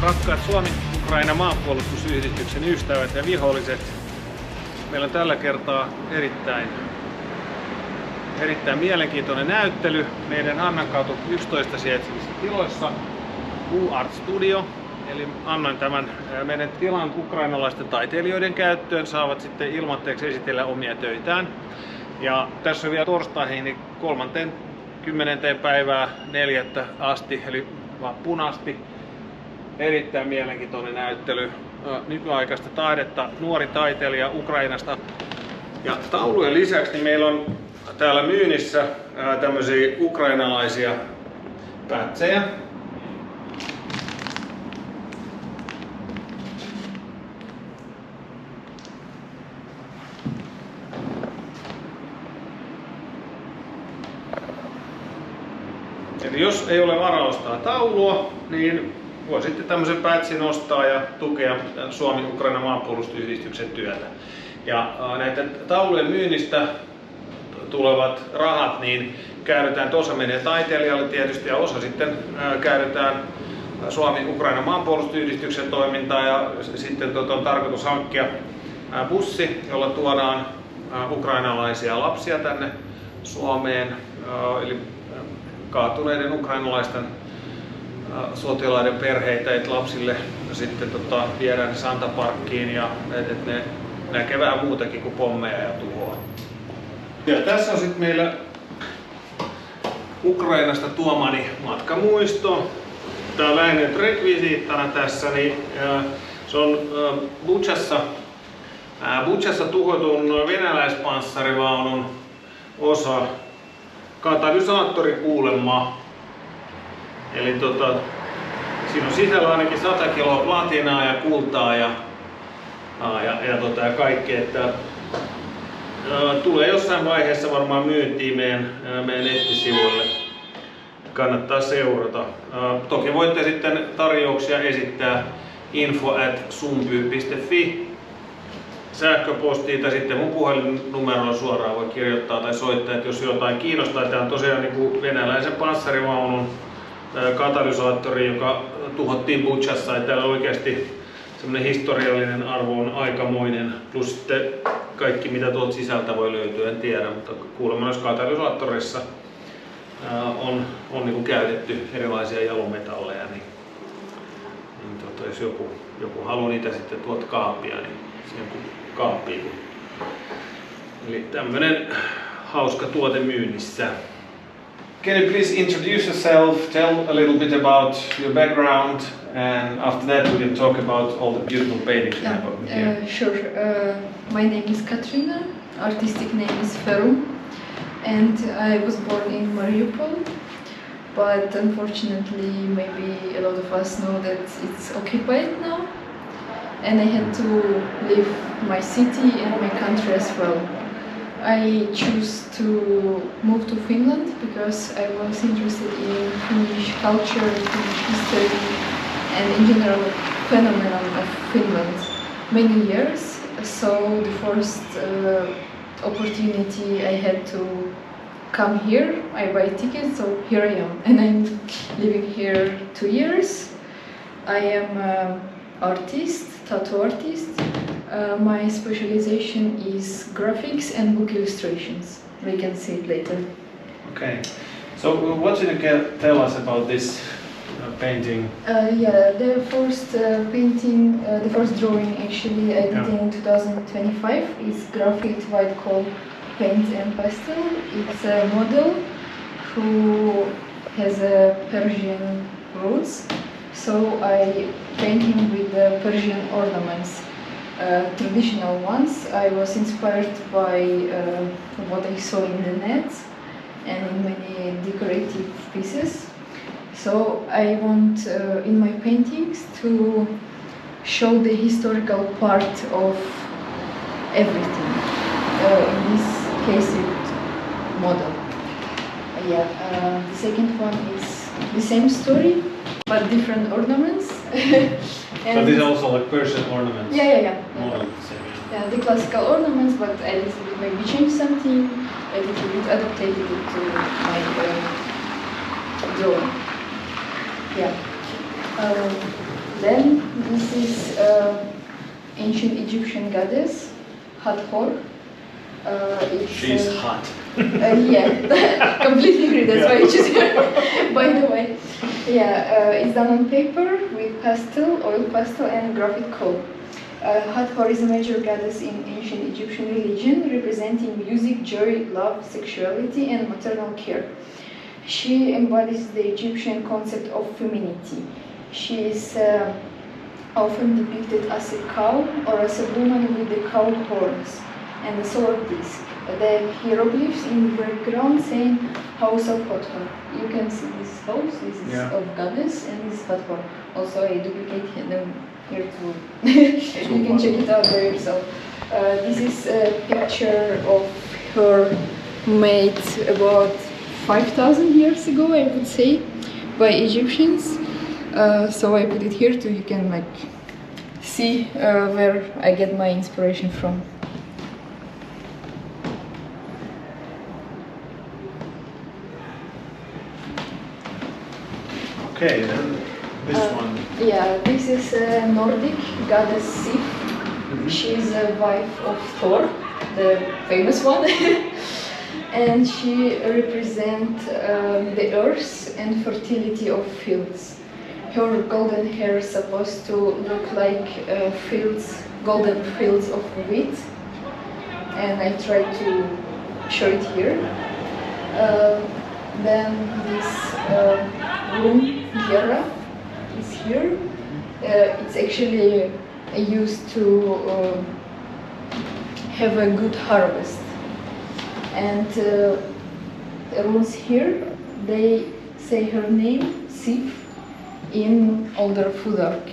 Rakkaat Suomi-Ukraina maanpuolustusyhdistyksen ystävät ja viholliset, meillä on tällä kertaa erittäin mielenkiintoinen näyttely meidän Annankatu 11 sijaitsevissa tiloissa U-Art Studio. Eli annoin tämän meidän tilan ukrainalaisten taiteilijoiden käyttöön, saavat sitten ilmoitteeksi esitellä omia töitään. Ja tässä on vielä torstaihin 30. päivää 4. asti, eli vappuun asti. Erittäin mielenkiintoinen näyttely, nykyaikaista taidetta, nuori taiteilija Ukrainasta. Ja taulujen lisäksi niin meillä on täällä myynnissä tämmöisiä ukrainalaisia pätsejä. Eli jos ei ole varaa ostaa taulua, niin voi sitten tämmöisen pätsin ostaa ja tukea Suomi-Ukraina maanpuolustusyhdistyksen työtä. Ja näiden taulujen myynnistä tulevat rahat niin käytetään, osa menee taiteilijalle tietysti ja osa sitten käytetään Suomi-Ukraina maanpuolustusyhdistyksen toimintaan, ja sitten on tarkoitus hankkia bussi, jolla tuodaan ukrainalaisia lapsia tänne Suomeen, eli kaatuneiden ukrainalaisten sotilaiden perheitä, että lapsille sitten viedään Santaparkkiin ja että ne näkee vähän muutakin kuin pommeja ja tuhoa. Ja tässä on sitten meillä Ukrainasta tuomani matkamuisto. Tää on lähinnä rekvisiittana tässä, niin se on Buchassa tuhotun venäläispanssarivaunun osa, katalysaattorikuulemma. Eli siinä on sisällä ainakin 100 kiloa platinaa ja kultaa ja kaikkea, että tulee jossain vaiheessa varmaan myyntiin meidän nettisivuille. Kannattaa seurata. Toki voitte sitten tarjouksia esittää info@sumpy.fi sähköpostiin tai sitten mun puhelinnumerolla suoraan voi kirjoittaa tai soittaa, että jos jotain kiinnostaa. Tämä on tosiaan niin kuin venäläisen panssarivaunun katalysaattori, joka tuhottiin Buchassa, ja täällä oikeasti semmoinen historiallinen arvo on aikamoinen, plus sitten kaikki mitä tuolta sisältä voi löytyä, en tiedä, mutta kuulemma noissa katalysaattorissa on niin kuin käytetty erilaisia jalometalleja, niin jos joku haluaa niitä sitten tuolta kaappia, niin siihen kaappiin. Eli tämmönen hauska tuote myynnissä. Can you please introduce yourself, tell a little bit about your background, and after that we can talk about all the beautiful paintings you have over here. Sure. My name is Kateryna, artistic name is Ferum, and I was born in Mariupol, but unfortunately maybe a lot of us know that it's occupied now, and I had to leave my city and my country as well. I chose to move to Finland because I was interested in Finnish culture, Finnish history, and in general phenomenon of Finland many years. So the first opportunity I had to come here, I buy tickets, so here I am, and I'm living here 2 years. I am an artist, tattoo artist. My specialization is graphics and book illustrations. We can see it later. Okay. So what can you tell us about this painting? The first painting, the first drawing actually I did in 2025 is graphite white coal paint and pastel. It's a model who has a Persian roots, so I paint him with the Persian ornaments. Traditional ones. I was inspired by what I saw in the net and in many decorative pieces. So I want in my paintings to show the historical part of everything. In this case, it's model. The second one is the same story but different ornaments. So these are also like Persian ornaments? Yeah. More Yeah, the classical ornaments, but a little bit maybe change something, a little bit adapted it to my drawing. Yeah. Then this is ancient Egyptian goddess, Hathor. She's hot. Yeah, completely agree. That's why I choose her. By the way, yeah, it's done on paper with pastel, oil pastel, and graphite coal. Hathor is a major goddess in ancient Egyptian religion, representing music, joy, love, sexuality, and maternal care. She embodies the Egyptian concept of femininity. She is often depicted as a cow or as a woman with the cow horns and the solar disc. The hieroglyphs in the background saying House of Hathor. You can see this house, this is of goddess, and this is Hathor. Also, I duplicate them here too. You can check it out by yourself. This is a picture of her made about 5,000 years ago, I would say, by Egyptians. So I put it here too. You can like see where I get my inspiration from. Okay, then this one. Yeah, this is a Nordic goddess Sif. She is a wife of Thor, the famous one. And she represents the earth and fertility of fields. Her golden hair is supposed to look like golden fields of wheat. And I try to show it here. Then this room, Gera, is here. It's actually used to have a good harvest. And the runes here, they say her name, Sif, in older food arc.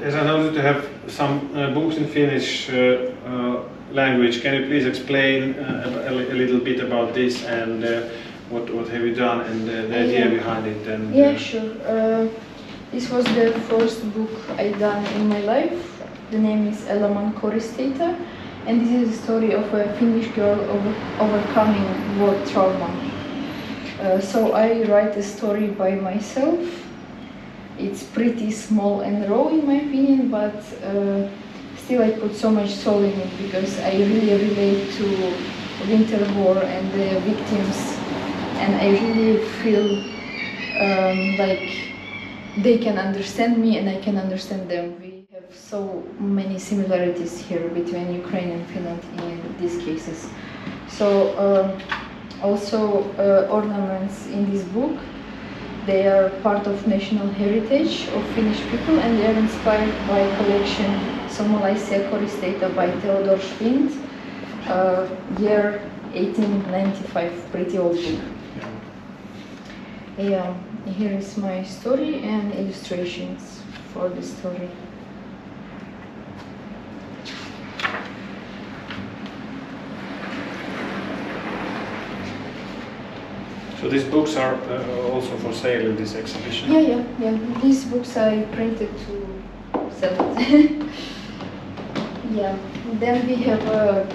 As I know that you have some books in Finnish language, can you please explain a little bit about this and what have you done and the idea behind it? And, yeah, sure. This was the first book I done in my life. The name is Elämän koristeita, and this is a story of a Finnish girl overcoming war trauma. So I write a story by myself. It's pretty small and raw in my opinion, but still I put so much soul in it because I really relate to winter war and the victims, and I really feel like they can understand me and I can understand them. We have so many similarities here between Ukraine and Finland in these cases. So also ornaments in this book, they are part of national heritage of Finnish people, and they are inspired by collection Suomalaisia koristeita by Theodor Schwind, year 1895, pretty old book. Yeah, here is my story and illustrations for the story. So these books are also for sale in this exhibition? Yeah. These books I printed to sell it. Yeah. Then we have a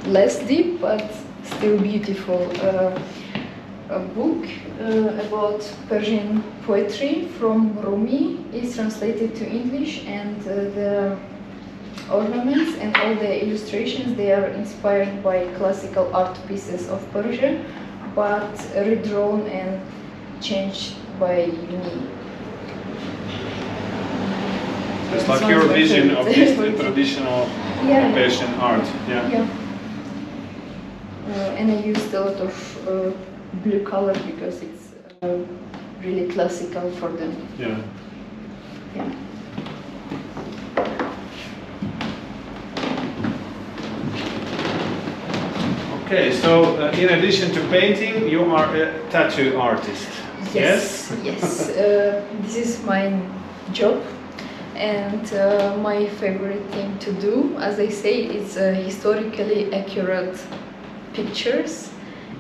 less deep but still beautiful a book about Persian poetry from Rumi. It's translated to English, and the ornaments and all the illustrations, they are inspired by classical art pieces of Persia, but redrawn and changed by me. It's like your vision of this traditional Persian art. Yeah. And I used a lot of blue color because it's really classical for them. Yeah. Okay, so in addition to painting, you are a tattoo artist. Yes. This is my job, and my favorite thing to do, as I say, is historically accurate pictures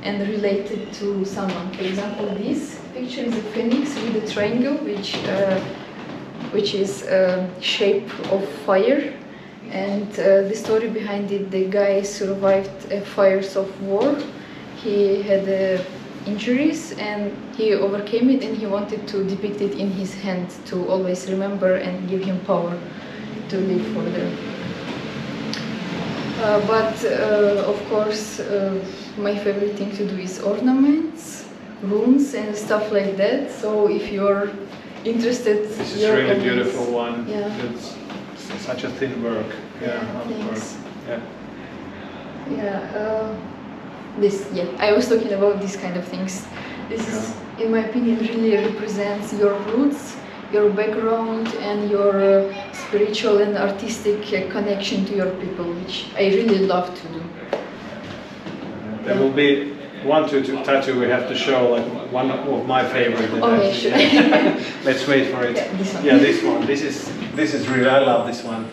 and related to someone. For example, this picture is a phoenix with a triangle, which which is shape of fire. And the story behind it, the guy survived fires of war. He had injuries and he overcame it, and he wanted to depict it in his hand to always remember and give him power to live further. But of course, my favorite thing to do is ornaments, runes and stuff like that. So if you're interested, this is really beautiful one. Yeah. It's such a thin work. Yeah, artwork. thanks. Yeah. Yeah. I was talking about these kind of things. This is, in my opinion, really represents your roots, your background, and your spiritual and artistic connection to your people, which I really love to do. There will be one tattoo we have to show, like one of my favorite. Okay, sure. Let's wait for it. Yeah, this one. Yeah, this one. This is really. I love this one.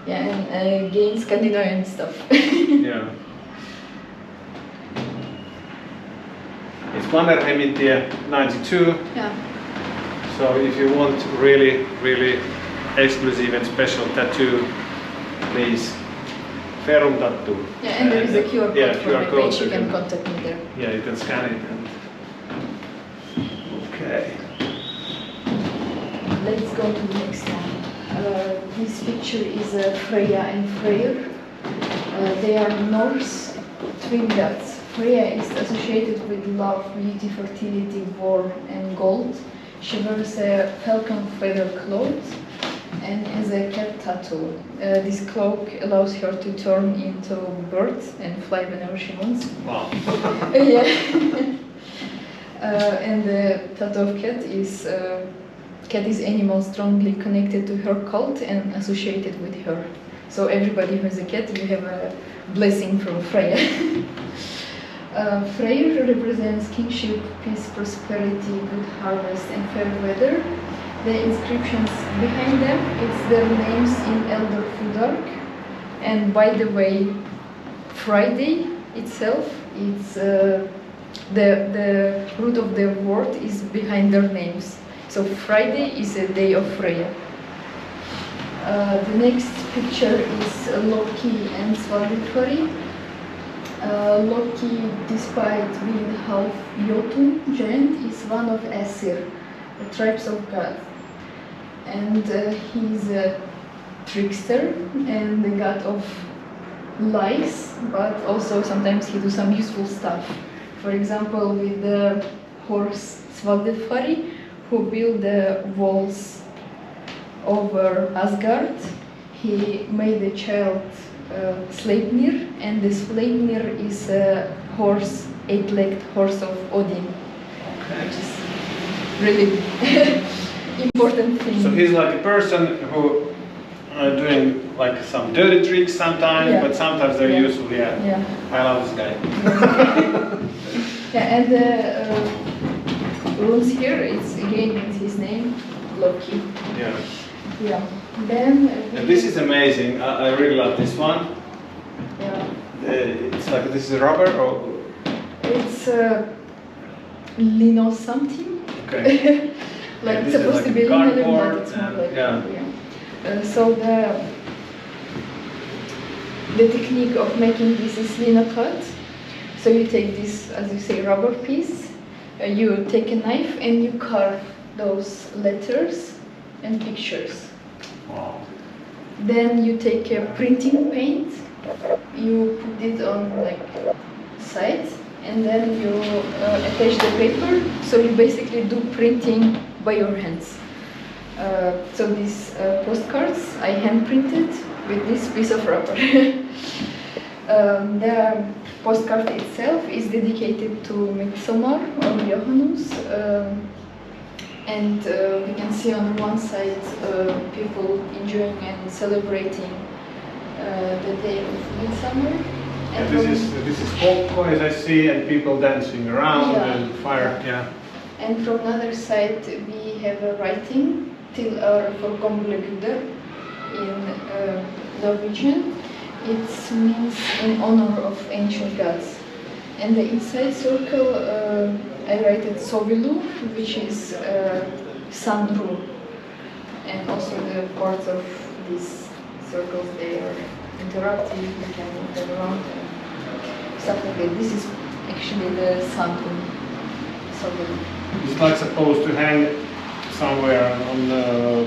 Yeah, and again, Scandinavian stuff. Yeah. It's Mannerheimintie 92. Yeah. So if you want really, really exclusive and special tattoo, please, Ferum tattoo. Yeah, and there is a QR code yeah, for QR my code, page. You can contact me there. Yeah, you can scan it. And okay. Let's go to the next one. This picture is Freya and Freyr. They are Norse twin gods. Freya is associated with love, beauty, fertility, war, and gold. She wears a falcon feather cloth and has a cat tattoo. This cloak allows her to turn into a bird and fly whenever she wants. Wow. Yeah. And the tattoo of cat is animal strongly connected to her cult and associated with her. So everybody who has a cat, you have a blessing from Freya. Freyr represents kingship, peace, prosperity, good harvest and fair weather. The inscriptions behind them, it's their names in Elder Fudark. And by the way, Friday itself, it's the root of the word is behind their names. So Friday is a day of Freya. The next picture is Loki and Svalbard. Loki, despite being half Jotun giant, is one of Aesir, the tribes of God. And he's a trickster and the god of lies, but also sometimes he does some useful stuff. For example, with the horse Svalbard, who built the walls over Asgard, he made a child Sleipnir, and the Sleipnir is a horse, 8-legged horse of Odin, which is really important thing. So he's like a person who doing like some dirty tricks sometimes, Yeah. but sometimes they're useful. Yeah. Yeah. I love this guy. Yeah, and the runes here, it's again with his name, Loki. Yeah. Yeah. Then And this is amazing. I really love this one. yeah. It's like this is rubber or It's lino something. okay. Like Yeah, it's this is supposed like to be cardboard linoleum, but it's not and- like yeah. So the technique of making this is lino cut. So you take this, as you say, rubber piece. You take a knife and you carve those letters and pictures. Wow. Then you take a printing paint. You put it on like side, and then you attach the paper. So you basically do printing by your hands. So these postcards I hand printed with this piece of rubber. The postcard itself is dedicated to Midsommar or Johannes, and we can see on one side people enjoying and celebrating the day of Midsummer. And this is Kokko, as I see, and people dancing around Yeah. and fire. Yeah. And from another side we have a writing, Til ære for gamle guder, in Norwegian. It means in honor of ancient gods. And the inside circle, I write it Sovilu, which is Sanru. And also the parts of these circles, they are interactive, you can move them around and stuff like that. This is actually the Sanru. Sovilu. It's like supposed to hang somewhere on the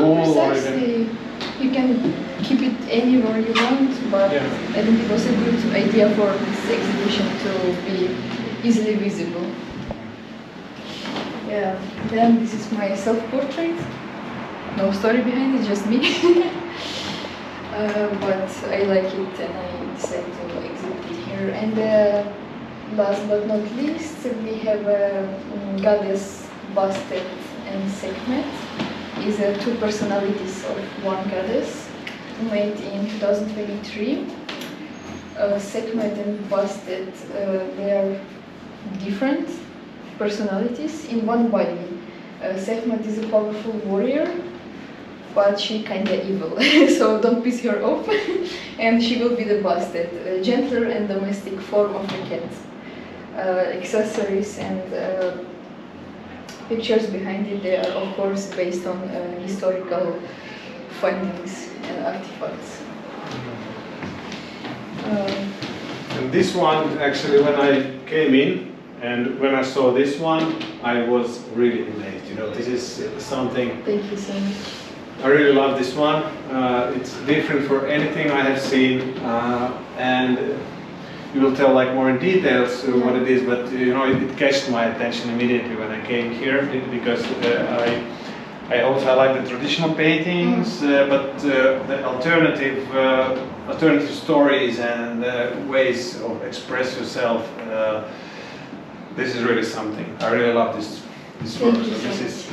wall, precisely. or you can keep it anywhere you want, but yeah. I think it was a good idea for this exhibition to be easily visible. Yeah, then this is my self-portrait. No story behind it, just me. But I like it and I decided to exhibit it here. And last but not least, we have a goddess Bastet and Sekhmet. Is two personalities of one goddess, made in 2023. Sekhmet and Bastet, they are different personalities in one body. Sekhmet is a powerful warrior, but she kinda evil, so don't piss her off. And she will be the Bastet, a gentler and domestic form of a cat. Accessories and pictures behind it, they are of course based on historical findings and artifacts. And this one, actually, when I came in and when I saw this one, I was really amazed. You know, this is something. Thank you so much. I really love this one. It's different for anything I have seen, and you will tell like more in details what it is. But you know, it catched my attention immediately when I came here because I also like the traditional paintings, but the alternative stories and ways of express yourself. This is really something. I really love this work. So this is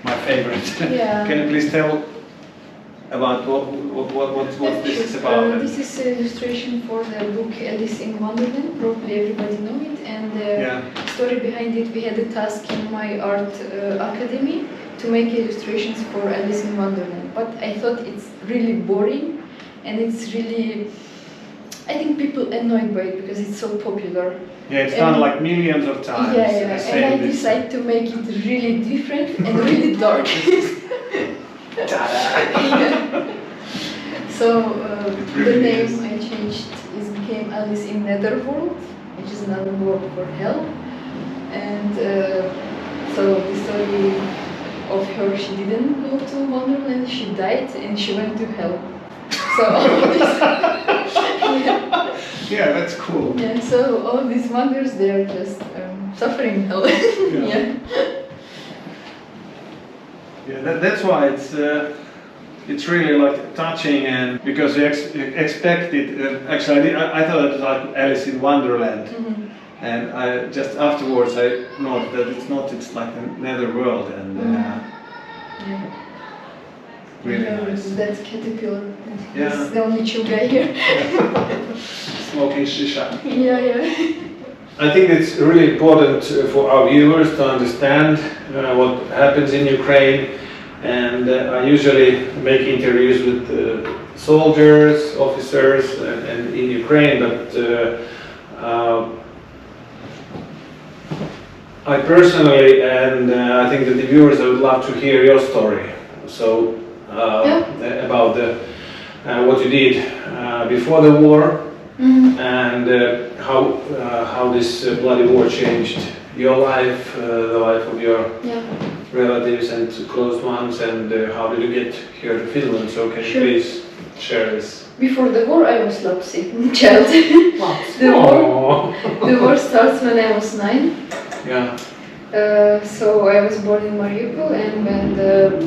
my favorite. Yeah. Can you please tell about what this is about? This is an illustration for the book Alice in Wonderland. Probably everybody know it. And the story behind it, we had a task in my art academy to make illustrations for Alice in Wonderland. But I thought it's really boring, and it's really, I think people annoyed by it because it's so popular. Yeah, it's done like millions of times. Yeah, and I decided to make it really different and really dark. Yeah. So the name I changed became Alice in Netherworld, which is another word for hell. And so the story of her, she didn't go to Wonderland, she died and she went to hell. So all of this, yeah, that's cool. Yeah, so all these wonders, they are just suffering hell. Yeah. Yeah, that's why it's really like touching, and because you expect it. Actually, I thought it was like Alice in Wonderland, and I just afterwards I noted that it's not. It's like a nether world, and really nice. That's caterpillar. Yeah. It's the only chill guy here. Smoking shisha. Yeah. I think it's really important for our viewers to understand what happens in Ukraine, and I usually make interviews with soldiers, officers, and in Ukraine, but I personally, and I think that the viewers would love to hear your story. So about what you did before the war. And how this bloody war changed your life, the life of your relatives and close ones, and how did you get here to Finland? So can you please share this? Before the war, I was lovesick child. The war starts when I was 9. Yeah. So I was born in Mariupol, and when the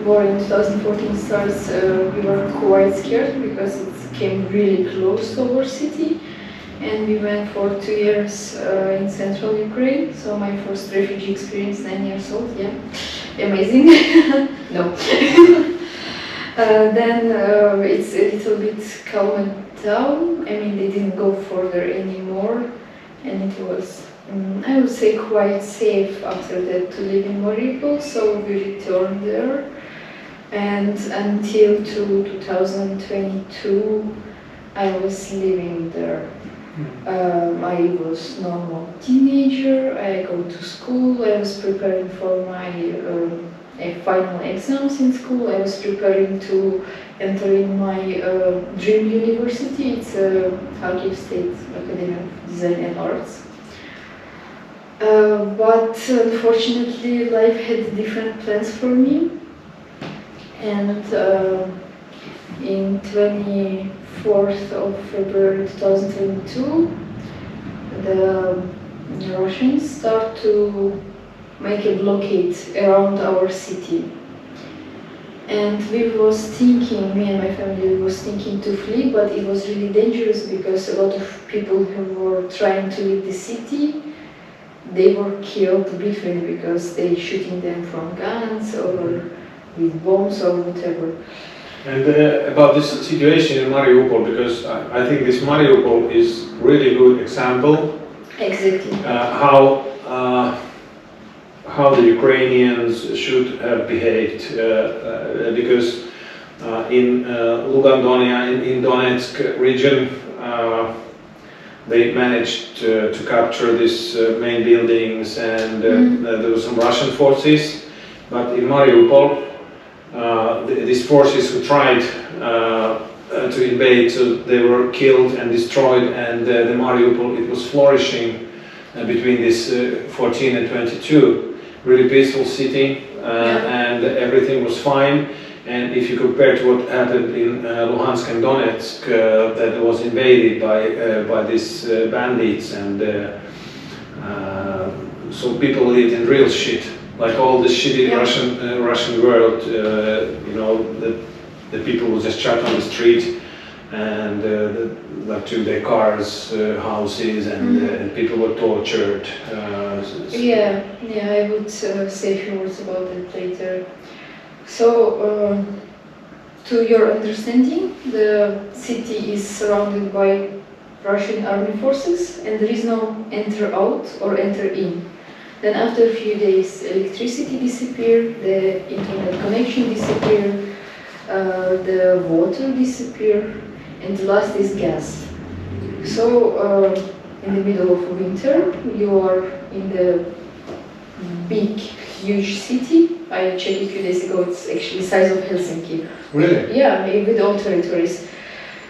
war in 2014 starts, we were quite scared because it came really close to our city, and we went for 2 years in central Ukraine. So my first refugee experience, 9 years old, amazing. No. Then it's a little bit calmed down. I mean, they didn't go further anymore, and it was, I would say, quite safe after that to live in Mariupol. So we returned there. And until 2022, I was living there. I was normal teenager. I go to school. I was preparing for my final exams in school. I was preparing to enter in my dream university. It's Kharkiv State Academy of Design and Arts. But unfortunately, life had different plans for me. And in 24th of February 2022, the Russians start to make a blockade around our city. And we was thinking, me and my family was thinking to flee, but it was really dangerous because a lot of people who were trying to leave the city, they were killed briefly because they shooting them from guns or with bombs or whatever. And about this situation in Mariupol, because I think this Mariupol is really good example Exactly. How the Ukrainians should have behaved, because in Lugandonia, in Donetsk region, they managed to capture these main buildings, and there were some Russian forces. But in Mariupol, these forces who tried to invade, so they were killed and destroyed, and the Mariupol, it was flourishing between this 14 and 22. Really peaceful city, and everything was fine. And if you compare to what happened in Luhansk and Donetsk, that was invaded by these bandits, and so people lived in real shit, like all the shitty Russian world. You know, the people were just shot on the street, and like to their cars, houses, and people were tortured. Yeah, I would say a few words about it later. So, to your understanding, the city is surrounded by Russian army forces, and there is no enter out or enter in. Then after a few days, electricity disappeared, the internet connection disappeared, the water disappeared, and the last is gas. So, in the middle of winter, you are in the big, huge city. I checked a few days ago, it's actually the size of Helsinki. Really? Yeah, with all territories.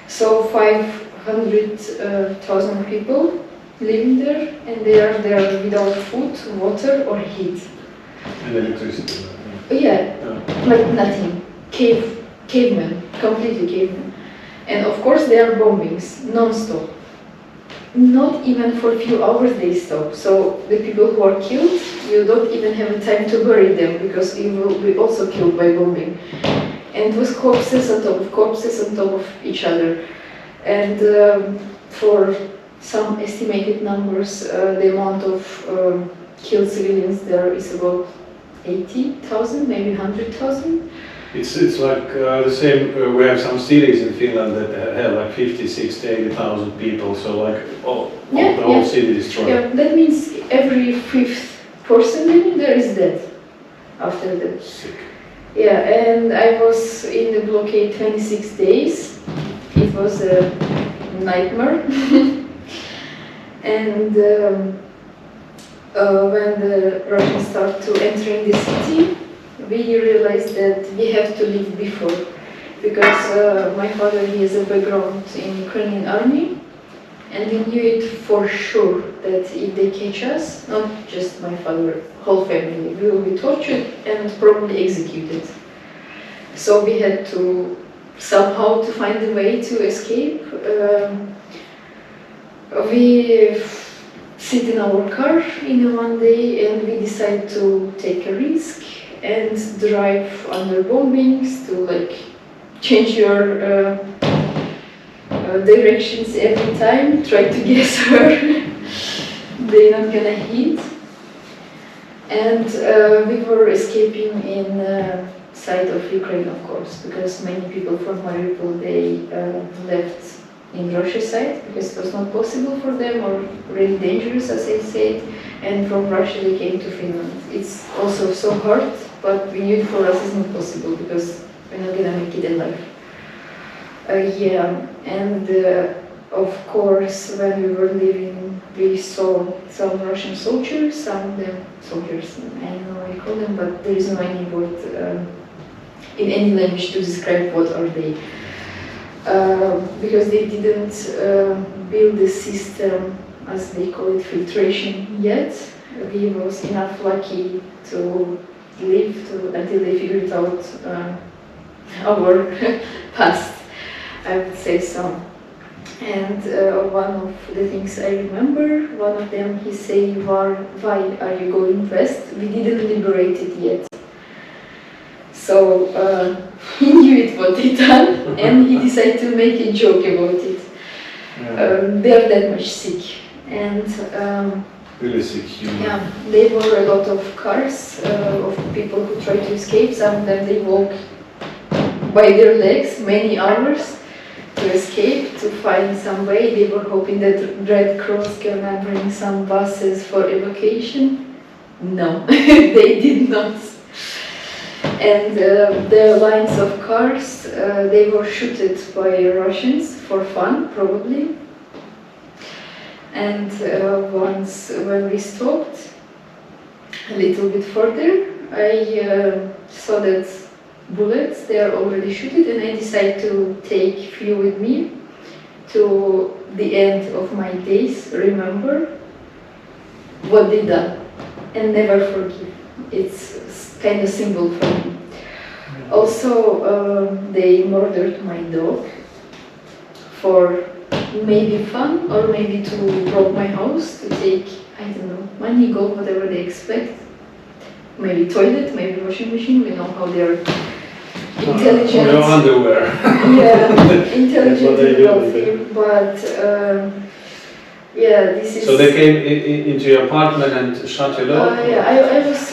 So 500,000 people living there, and they are there without food, water or heat. And electricity. Yeah, like nothing. Cavemen, completely cavemen. And of course there are bombings, non-stop. Not even for a few hours they stop. So the people who are killed, you don't even have time to bury them because you will be also killed by bombing. And it was corpses on top of each other. And for some estimated numbers, the amount of killed civilians there is about 80,000, maybe 100,000. It's like the same. We have some cities in Finland that have like 50, 60, 80,000 people. So like the whole city destroyed. Yeah, that means every fifth person living there is dead after that. Sick. Yeah, and I was in the blockade 26 days. It was a nightmare. And when the Russians start to enter in the city, we realized that we have to leave before, because my father, he has a background in Ukrainian army, and we knew it for sure that if they catch us, not just my father, whole family, we will be tortured and probably executed. So we had to somehow to find a way to escape. We sit in our car in one day and we decide to take a risk and drive under bombings to like change your directions every time, try to guess where they're not gonna hit. And we were escaping in side of Ukraine, of course, because many people from Mariupol, they left in Russia side because it was not possible for them or really dangerous, as I said, and from Russia they came to Finland. It's also so hard, but we knew for us it's not possible because we're not gonna make it alive. And of course, when we were leaving, we saw some Russian soldiers, some of them soldiers, I don't know what you call them, but there is no any word in any language to describe what are they. Because they didn't build the system, as they call it, filtration yet. We was enough lucky to live until they figured out our past, I would say so. And one of the things I remember, one of them, he said, why are you going west? We didn't liberate it yet. So he knew it what he done, and he decided to make a joke about it. Yeah. They are that much sick, and Really sick human. yeah, there were a lot of cars of people who tried to escape. Some of them they walk by their legs many hours to escape, to find some way. They were hoping that Red Cross gonna bring some buses for evacuation. No, they did not. And the lines of cars, they were shooted by Russians for fun, probably. And once when we stopped a little bit further, I saw that bullets, they are already shooted, and I decided to take few with me to the end of my days, remember what they done, and never forgive. It's kind of symbol for me. Also, they murdered my dog for maybe fun, or maybe to rob my house, to take, I don't know, money, gold, whatever they expect. Maybe toilet, maybe washing machine, we know how they're intelligent. No underwear. Yeah, intelligent they and do, wealthy, but yeah, this is... So they came into your apartment and shut your door? yeah, I was,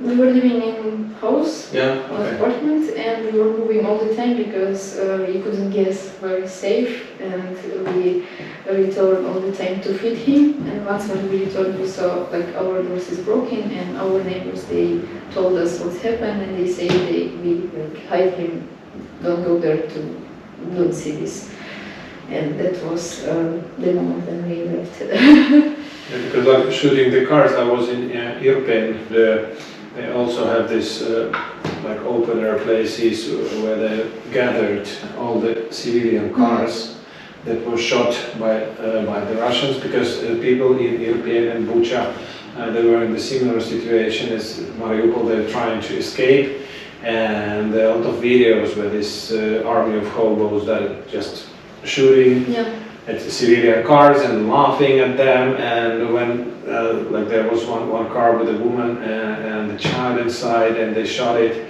we were living in house, Yeah, okay. apartment, and we were moving all the time because we couldn't guess very safe, and we returned all the time to feed him. And once when we returned, we saw like our doors is broken, and our neighbors, they told us what happened, and they say we like hide him, don't go there, to don't see this. And that was the moment when we left. Yeah, because like shooting the cars, I was in Irpin. They also have this like open air places where they gathered all the civilian cars that were shot by the Russians, because people in Irpin and Bucha, they were in the similar situation as Mariupol. They were trying to escape, and there are a lot of videos where this army of hobos that are just shooting at civilian cars and laughing at them. And when like there was one car with a woman and a child inside, and they shot it,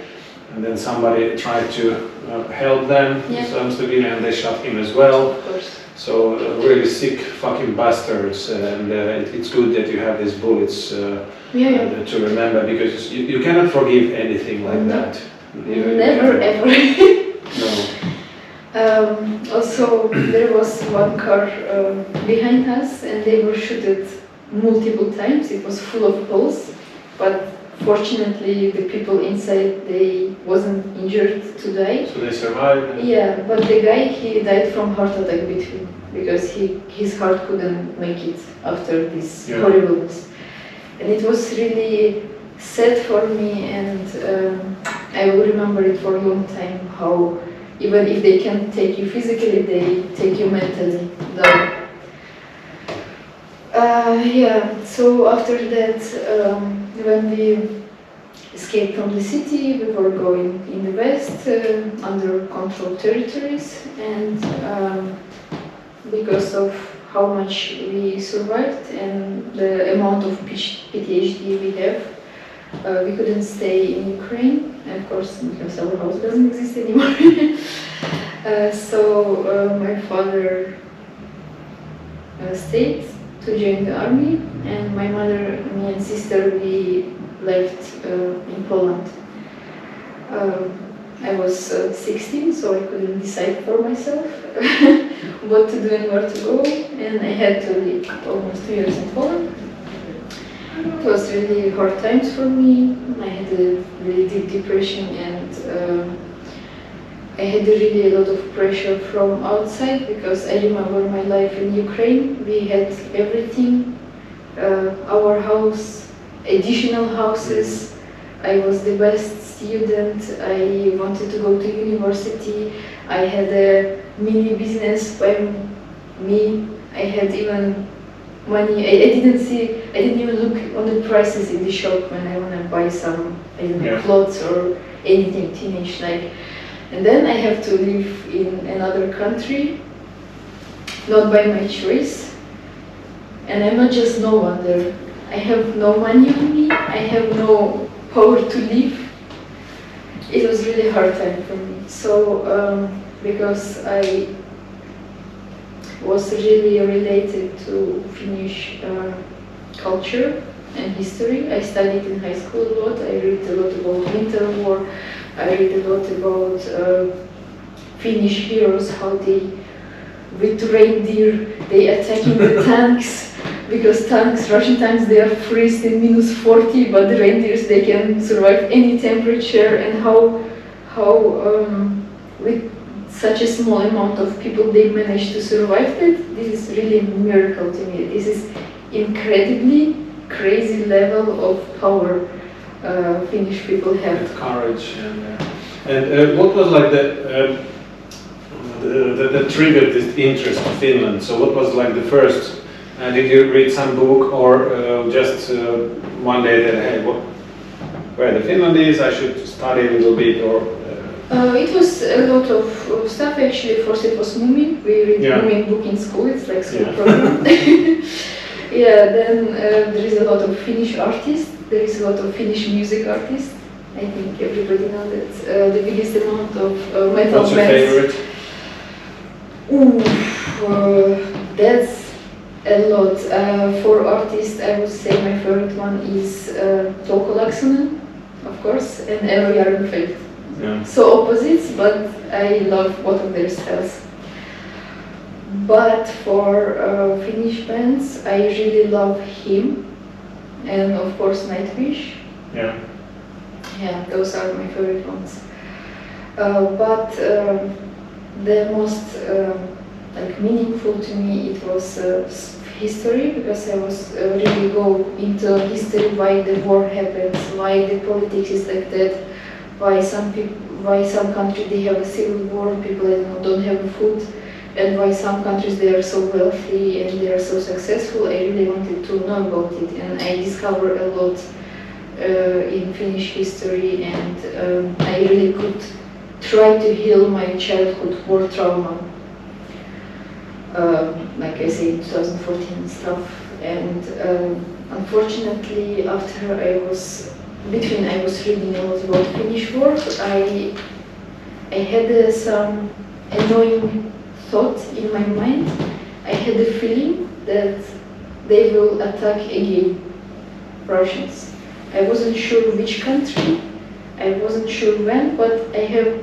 and then somebody tried to help them, some civilian, and they shot him as well. Of course. So really sick fucking bastards, and it's good that you have these bullets to remember, because you cannot forgive anything like that. Never ever. No. Also, there was one car behind us, and they were shot multiple times. It was full of holes, but fortunately the people inside, they wasn't injured to die. So they survived? Yeah, but the guy, he died from heart attack between, because his heart couldn't make it after this horribleness. And it was really sad for me, and I will remember it for a long time, how even if they can't take you physically, they take you mentally down. So after that, when we escaped from the city, we were going in the west, under controlled territories, and because of how much we survived and the amount of PTSD we have, we couldn't stay in Ukraine, and of course because our house doesn't exist anymore. So my father stayed to join the army, and my mother, me and sister, we left in Poland. I was 16, so I couldn't decide for myself what to do and where to go, and I had to live almost 2 years in Poland. It was really hard times for me. I had a really deep depression, and I had really a lot of pressure from outside because I remember my life in Ukraine. We had everything, our house, additional houses. I was the best student. I wanted to go to university. I had a mini business by me. I had even money. I didn't even look on the prices in the shop when I want to buy some, I don't know, clothes or anything teenage like. And then I have to live in another country, not by my choice. And I'm not just no one there. I have no money on me. I have no power to live. It was really hard time for me. So because I was really related to Finnish culture and history. I studied in high school a lot. I read a lot about Winter War. I read a lot about Finnish heroes, how they, with reindeer, they attacking the tanks, because tanks, Russian tanks, they are freezed in -40, but the reindeers, they can survive any temperature, and how with such a small amount of people they managed to survive that. This is really a miracle to me. This is incredibly crazy level of power Finnish people have. And courage and what was like the trigger this interest in Finland? So what was like the first? Did you read some book or just one day that hey, where the Finland is? I should study a little bit or. It was a lot of stuff actually. First it was Moomin. We read Moomin book in school. It's like school program. Yeah. Then there is a lot of Finnish artists. There is a lot of Finnish music artists. I think everybody knows that the biggest amount of metal What's bands. your favorite? That's a lot. For artists, I would say my favorite one is Touko Laaksonen, of course, and Eero Järvenfeld. Yeah. So opposites, but I love both of their styles. But for Finnish bands, I really love him, and of course Nightwish. Yeah. Yeah, those are my favorite ones. But the most like meaningful to me, it was history, because I was really go into history, why the war happens, why the politics is like that, why some countries they have a civil war, people don't have food, and why some countries they are so wealthy and they are so successful. I really wanted to know about it, and I discovered a lot in Finnish history, and I really could try to heal my childhood war trauma, like I say in 2014 and stuff. And unfortunately, after I was reading a lot about Finnish war, I had some annoying thought in my mind. I had the feeling that they will attack again, Russians. I wasn't sure which country, I wasn't sure when, but I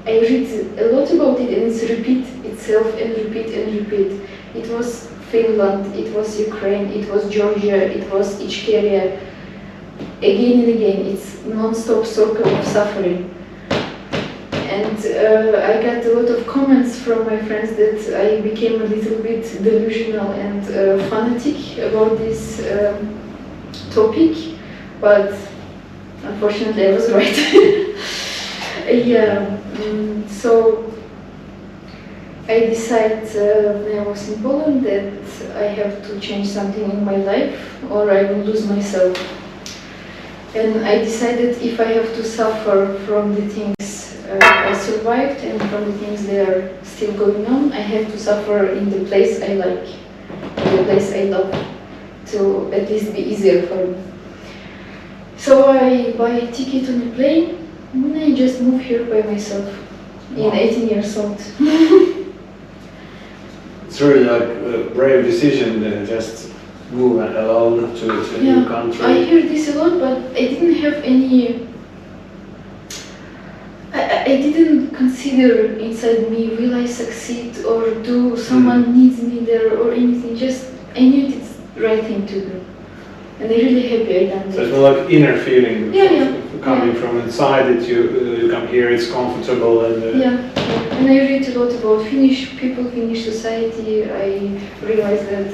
read a lot about it, and it's repeat itself and repeat and repeat. It was Finland, it was Ukraine, it was Georgia, it was Ichkeria. Again and again, it's non-stop circle of suffering. And I got a lot of comments from my friends that I became a little bit delusional and fanatic about this topic, but unfortunately I was right. Yeah, so I decided when I was in Poland that I have to change something in my life or I will lose myself. And I decided if I have to suffer from the things I survived and from the things that are still going on, I have to suffer in the place I like, in the place I love, to at least be easier for me. So I buy a ticket on a plane and I just move here by myself, in 18 years old. It's really like a brave decision to just move alone to a new country. I hear this a lot, but I didn't have any. I didn't consider inside me, will I succeed or do someone needs me there or anything. Just I knew it's the right thing to do. and I'm really happy I done So it's that. more like inner feeling Yeah, coming from inside that you come here, it's comfortable and And I read a lot about Finnish people, Finnish society. I realized that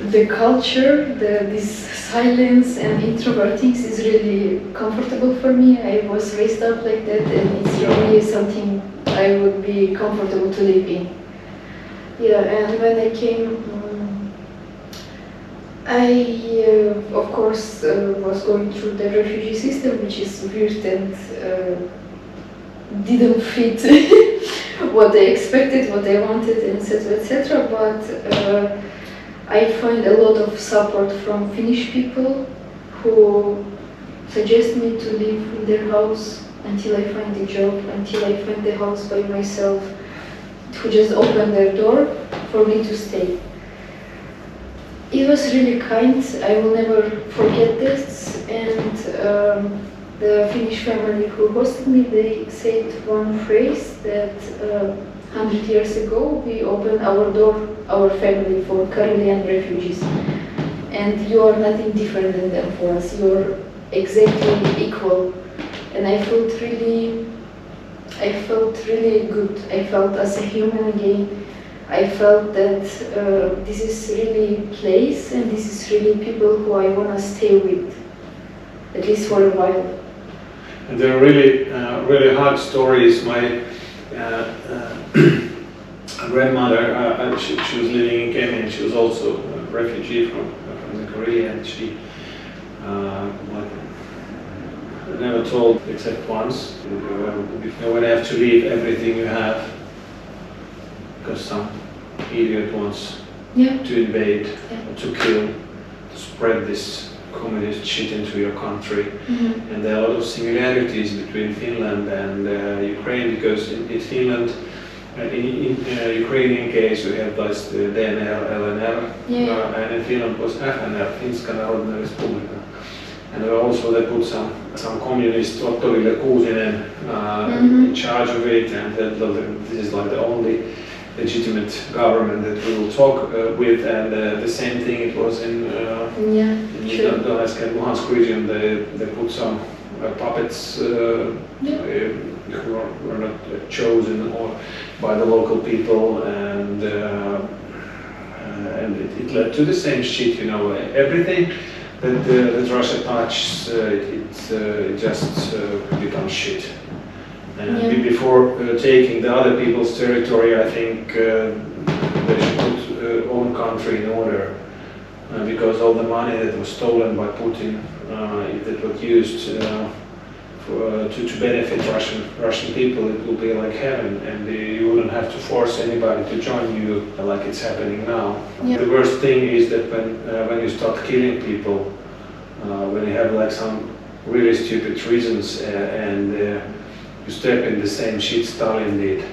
the culture, this silence and introverting is really comfortable for me. I was raised up like that, and it's really something I would be comfortable to live in. Yeah, and when I came, I of course was going through the refugee system, which is weird and didn't fit what I expected, what I wanted, etc., etc. But I find a lot of support from Finnish people who suggest me to live in their house until I find a job, until I find the house by myself, who just open their door for me to stay. It was really kind. I will never forget this. And the Finnish family who hosted me, they said one phrase that 100 years ago we opened our door, our family, for Karelian refugees. And you are nothing different than them for us. You are exactly equal. And I felt really good. I felt as a human again. I felt that this is really place and this is really people who I want to stay with, at least for a while. And there are really hard stories. My grandmother, she was living in Kenya, and she was also a refugee from the Korea, and she never told except once, when you have to leave everything you have because some idiot wants to invade, to kill, to spread this communist shit into your country. And there are a lot of similarities between Finland and Ukraine, because in Finland, in Ukrainian case, we have this DNR, LNR, and in Finland was FNR, Finska Narodna Respublika. And also they put some communist, Otto Ville Kuusinen, in charge of it, and that this is like the only legitimate government that we will talk with. And the same thing it was in Donetsk and Luhansk region. They put some puppets who were not chosen by the local people, and it led to the same shit. You know, everything that Russia touches, it just becomes shit. And before taking the other people's territory, I think they should put own country in order, because all the money that was stolen by Putin, if it was used to benefit Russian people, it will be like heaven, and you wouldn't have to force anybody to join you like it's happening now. The worst thing is that when you start killing people, when you have like some really stupid reasons, and you step in the same shit Stalin did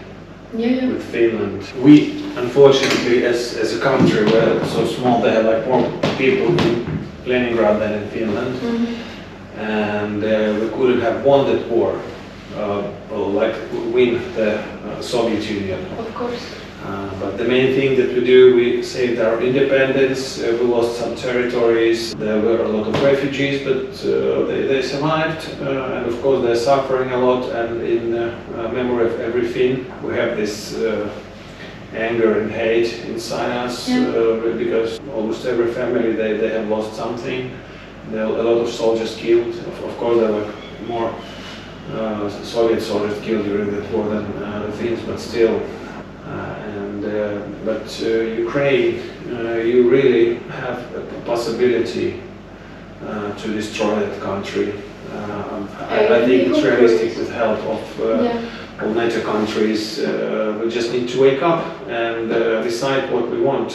with Finland. We, unfortunately, as a country, we're so small, they have like more people in Leningrad than in Finland. And we couldn't have won that war, like win the Soviet Union. Of course. But the main thing that we do, we saved our independence, we lost some territories, there were a lot of refugees, but they survived, and of course they're suffering a lot, and in memory of every Finn, we have this anger and hate inside us, because almost every family, they have lost something. There are a lot of soldiers killed. Of course, there were more Soviet soldiers killed during that war than the Finns, but still. But Ukraine, you really have a possibility to destroy that country. I think it's realistic with help of all NATO countries. We just need to wake up and decide what we want.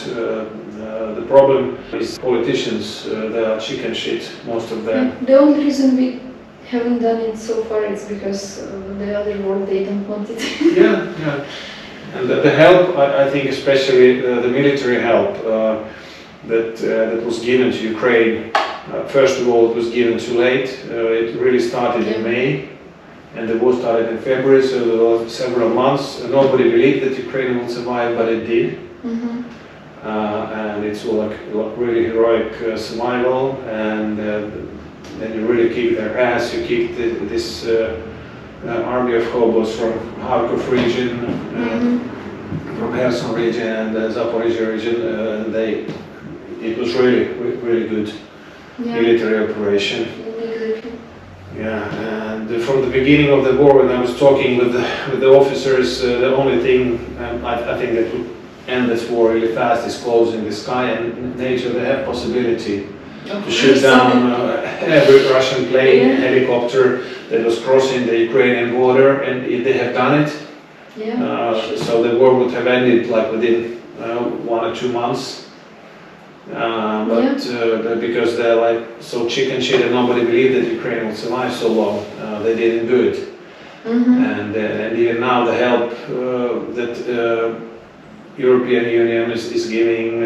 The problem is politicians, they are chicken shit, most of them. The only reason we haven't done it so far is because the other world, they don't want it. And the help, I think especially the military help that was given to Ukraine, first of all it was given too late. It really started in May, and the war started in February, so there were several months. Nobody believed that Ukraine would survive, but it did. and it's like really heroic survival, and then you really kick their ass. You kick this army of hobos from Kharkov region, from Kherson region and Zaporizhia region. It was really good military operation. Exactly. Yeah, and from the beginning of the war, when I was talking with the officers, the only thing I think that would end this war really fast is closing the sky, and NATO, they have possibility to shoot down every Russian plane, helicopter that was crossing the Ukrainian border, and if they have done it, so the war would have ended like within 1 or 2 months. But because they're like so chicken shit and nobody believed that Ukraine would survive so long, they didn't do it. And even now the help that European Union is giving,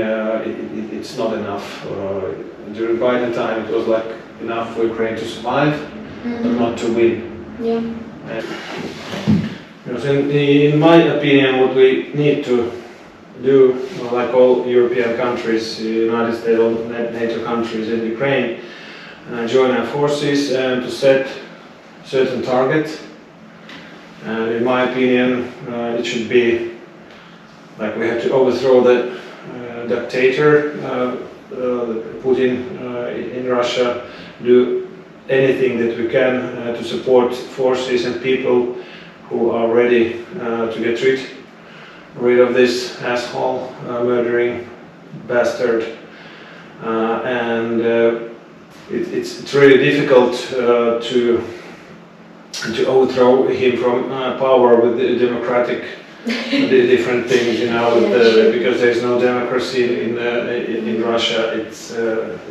it's not enough. During Biden time it was like enough for Ukraine to survive, but not to win. And, in my opinion, what we need to do, like all European countries, United States, all NATO countries and Ukraine, join our forces and to set certain targets. And in my opinion, it should be like we have to overthrow the dictator, Putin in Russia, do anything that we can to support forces and people who are ready to get rid of this asshole, murdering bastard, and it's really difficult to overthrow him from power with the democratic different things, you know, because there's no democracy in Russia. It's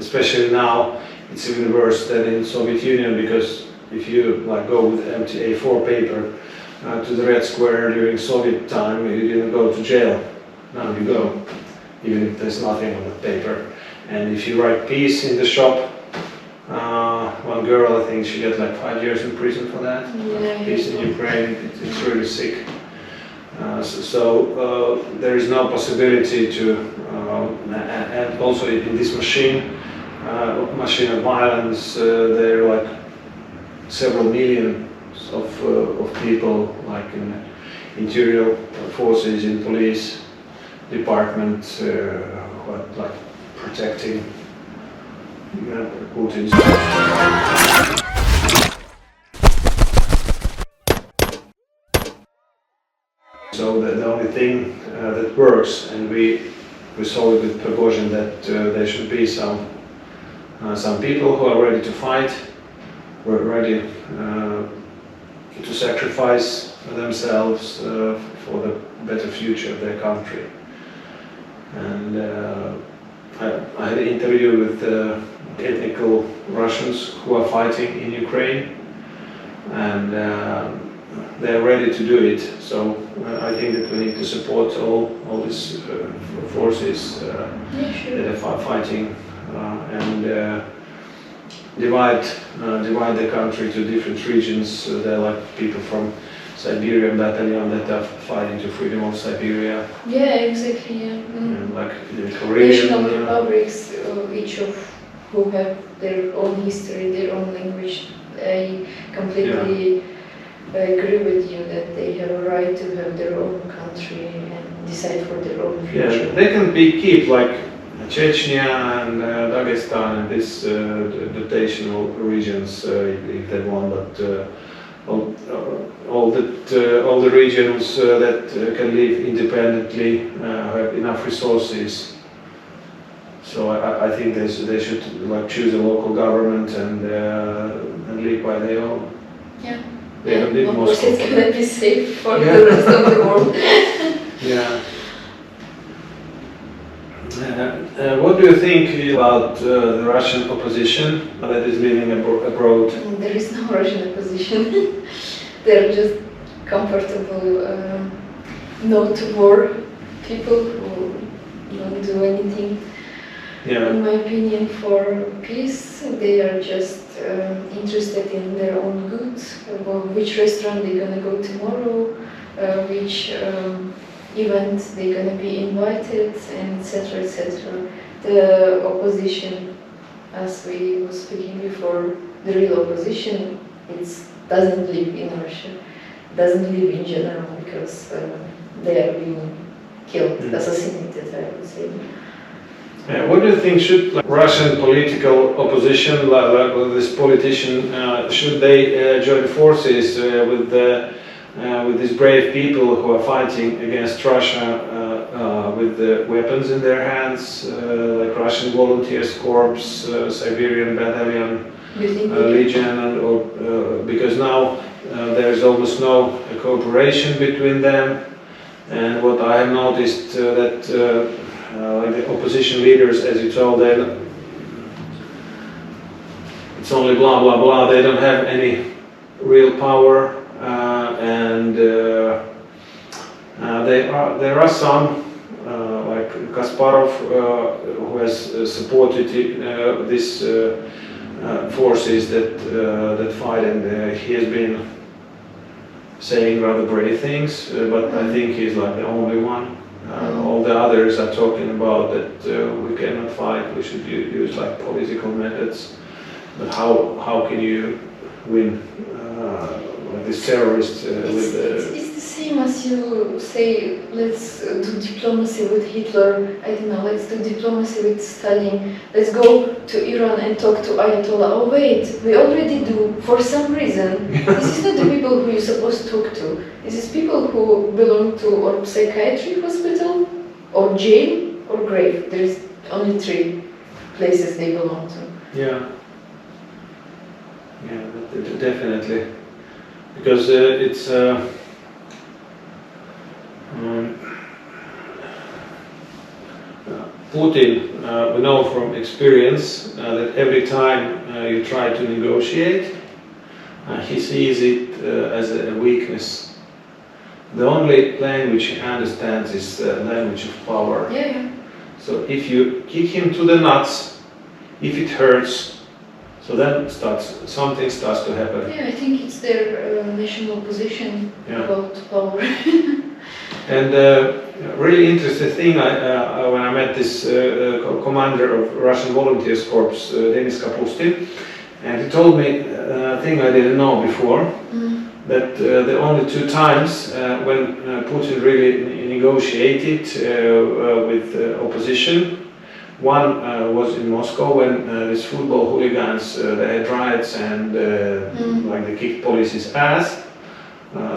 especially now it's even worse than in Soviet Union, because if you like go with empty A4 paper to the Red Square during Soviet time, you didn't go to jail. Now you go, even if there's nothing on the paper. And if you write peace in the shop, one girl, I think she got like 5 years in prison for that. Peace in Ukraine, it's really sick. So there is no possibility to, and also in this machine of violence, there are like several millions of people, like in interior forces, in police department, like protecting Putin's. So the only thing that works, and we saw it with Prigozhin, that there should be some people who are ready to fight, who are ready to sacrifice themselves for the better future of their country. And I had an interview with ethnical Russians who are fighting in Ukraine, and they're ready to do it. So I think that we need to support all these forces that are fighting and divide the country to different regions. They're like people from Siberian battalion that are fighting to freedom of Siberia. Yeah, exactly. Yeah. And like the Korean national republics, each of who have their own history, their own language. I completely agree with you that they have a right to have their own country and decide for their own future. Yeah, they can be kept like Chechnya and Dagestan and these dotational regions if they want, but all the regions that can live independently have enough resources. So I think they should like choose a local government and live by their own. Yeah. Of course, it's gonna be safe for the rest of the world. Yeah. What do you think about the Russian opposition that is living abroad? There is no Russian opposition. They're just comfortable, not war people who don't do anything. Yeah. In my opinion, for peace, they are just interested in their own goods. Which restaurant they're gonna go tomorrow, which event they're gonna be invited, and etc. etc. The opposition, as we were speaking before, the real opposition, it doesn't live in Russia, doesn't live in general, because they are being killed, assassinated, I would say. What do you think, should Russian political opposition, like this politician, should they join forces with these brave people who are fighting against Russia with the weapons in their hands, like Russian Volunteers Corps, Siberian Battalion, Legion, or because now there is almost no cooperation between them. And what I have noticed that like the opposition leaders, as you told them, it's only blah blah blah. They don't have any real power, and there are some like Kasparov who has supported these forces that fight, and he has been saying rather brave things, but I think he's like the only one. All the others are talking about that we cannot fight, we should use like political methods. But how can you win like this terrorist with It's the same as you say, let's do diplomacy with Hitler, I don't know, let's do diplomacy with Stalin, let's go to Iran and talk to Ayatollah. Oh wait, we already do, for some reason. This is not the people who you're supposed to talk to. This is people who belong to or psychiatric hospital, or jail, or grave. There's only 3 places they belong to. Yeah, definitely. Because it's Putin, we know from experience that every time you try to negotiate, he sees it as a weakness. The only language he understands is the language of power. Yeah. So if you kick him to the nuts, if it hurts, so then something starts to happen. Yeah, I think it's their national position about power. And really interesting thing, when I met this commander of Russian Volunteers Corps, Denis Kapustin, and he told me a thing I didn't know before, that the only 2 times when Putin really negotiated with opposition, one was in Moscow when these football hooligans they had riots and like they kicked police's ass.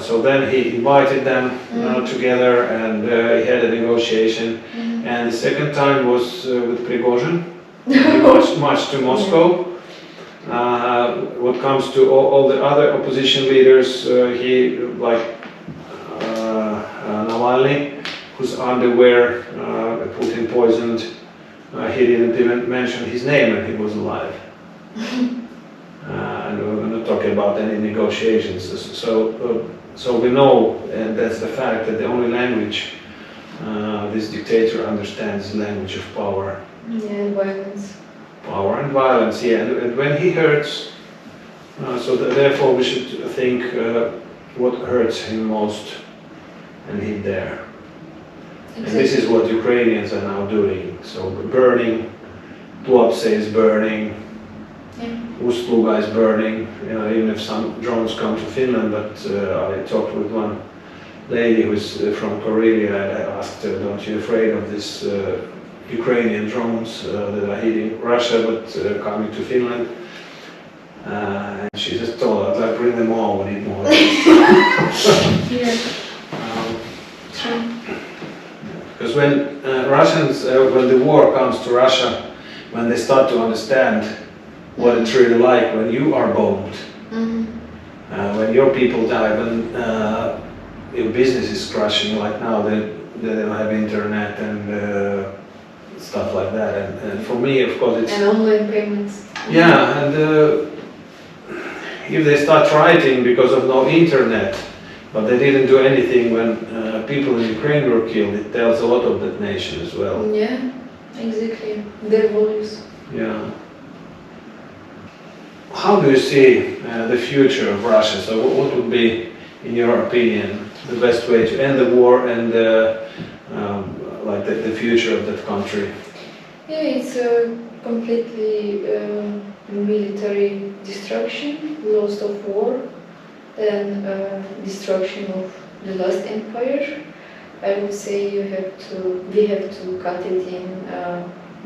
So then he invited them together, and he had a negotiation. And the second time was with Prigozhin. He marched to Moscow. What comes to all the other opposition leaders, he like Navalny, whose underwear Putin poisoned. He didn't even mention his name when he was alive. And we're not talking about any negotiations. So we know, and that's the fact, that the only language this dictator understands is the language of power. Yeah, and violence. Power and violence, yeah. And when he hurts, therefore we should think what hurts him most and hit there. Exactly. And this is what Ukrainians are now doing. So burning, Tuapse is burning, Ust-Luga is burning, even if some drones come to Finland, but I talked with one lady who is from Kateryna, and I asked her, don't you afraid of this Ukrainian drones that are hitting Russia but coming to Finland? And she just told us, like, bring them all, we need more. True. Because when Russians, when the war comes to Russia, when they start to understand what it's really like when you are bombed, when your people die, when your business is crashing, like now they don't have internet and stuff like that. And for me, of course, it's... And online payments. Yeah, and if they start writing because of no internet, but they didn't do anything when people in Ukraine were killed, it tells a lot of that nation as well. Yeah, exactly. Their values. Yeah. How do you see the future of Russia? So what would be, in your opinion, the best way to end the war and like the future of that country? Yeah, it's a completely military destruction, loss of war, and destruction of the last empire. I would say we have to cut it in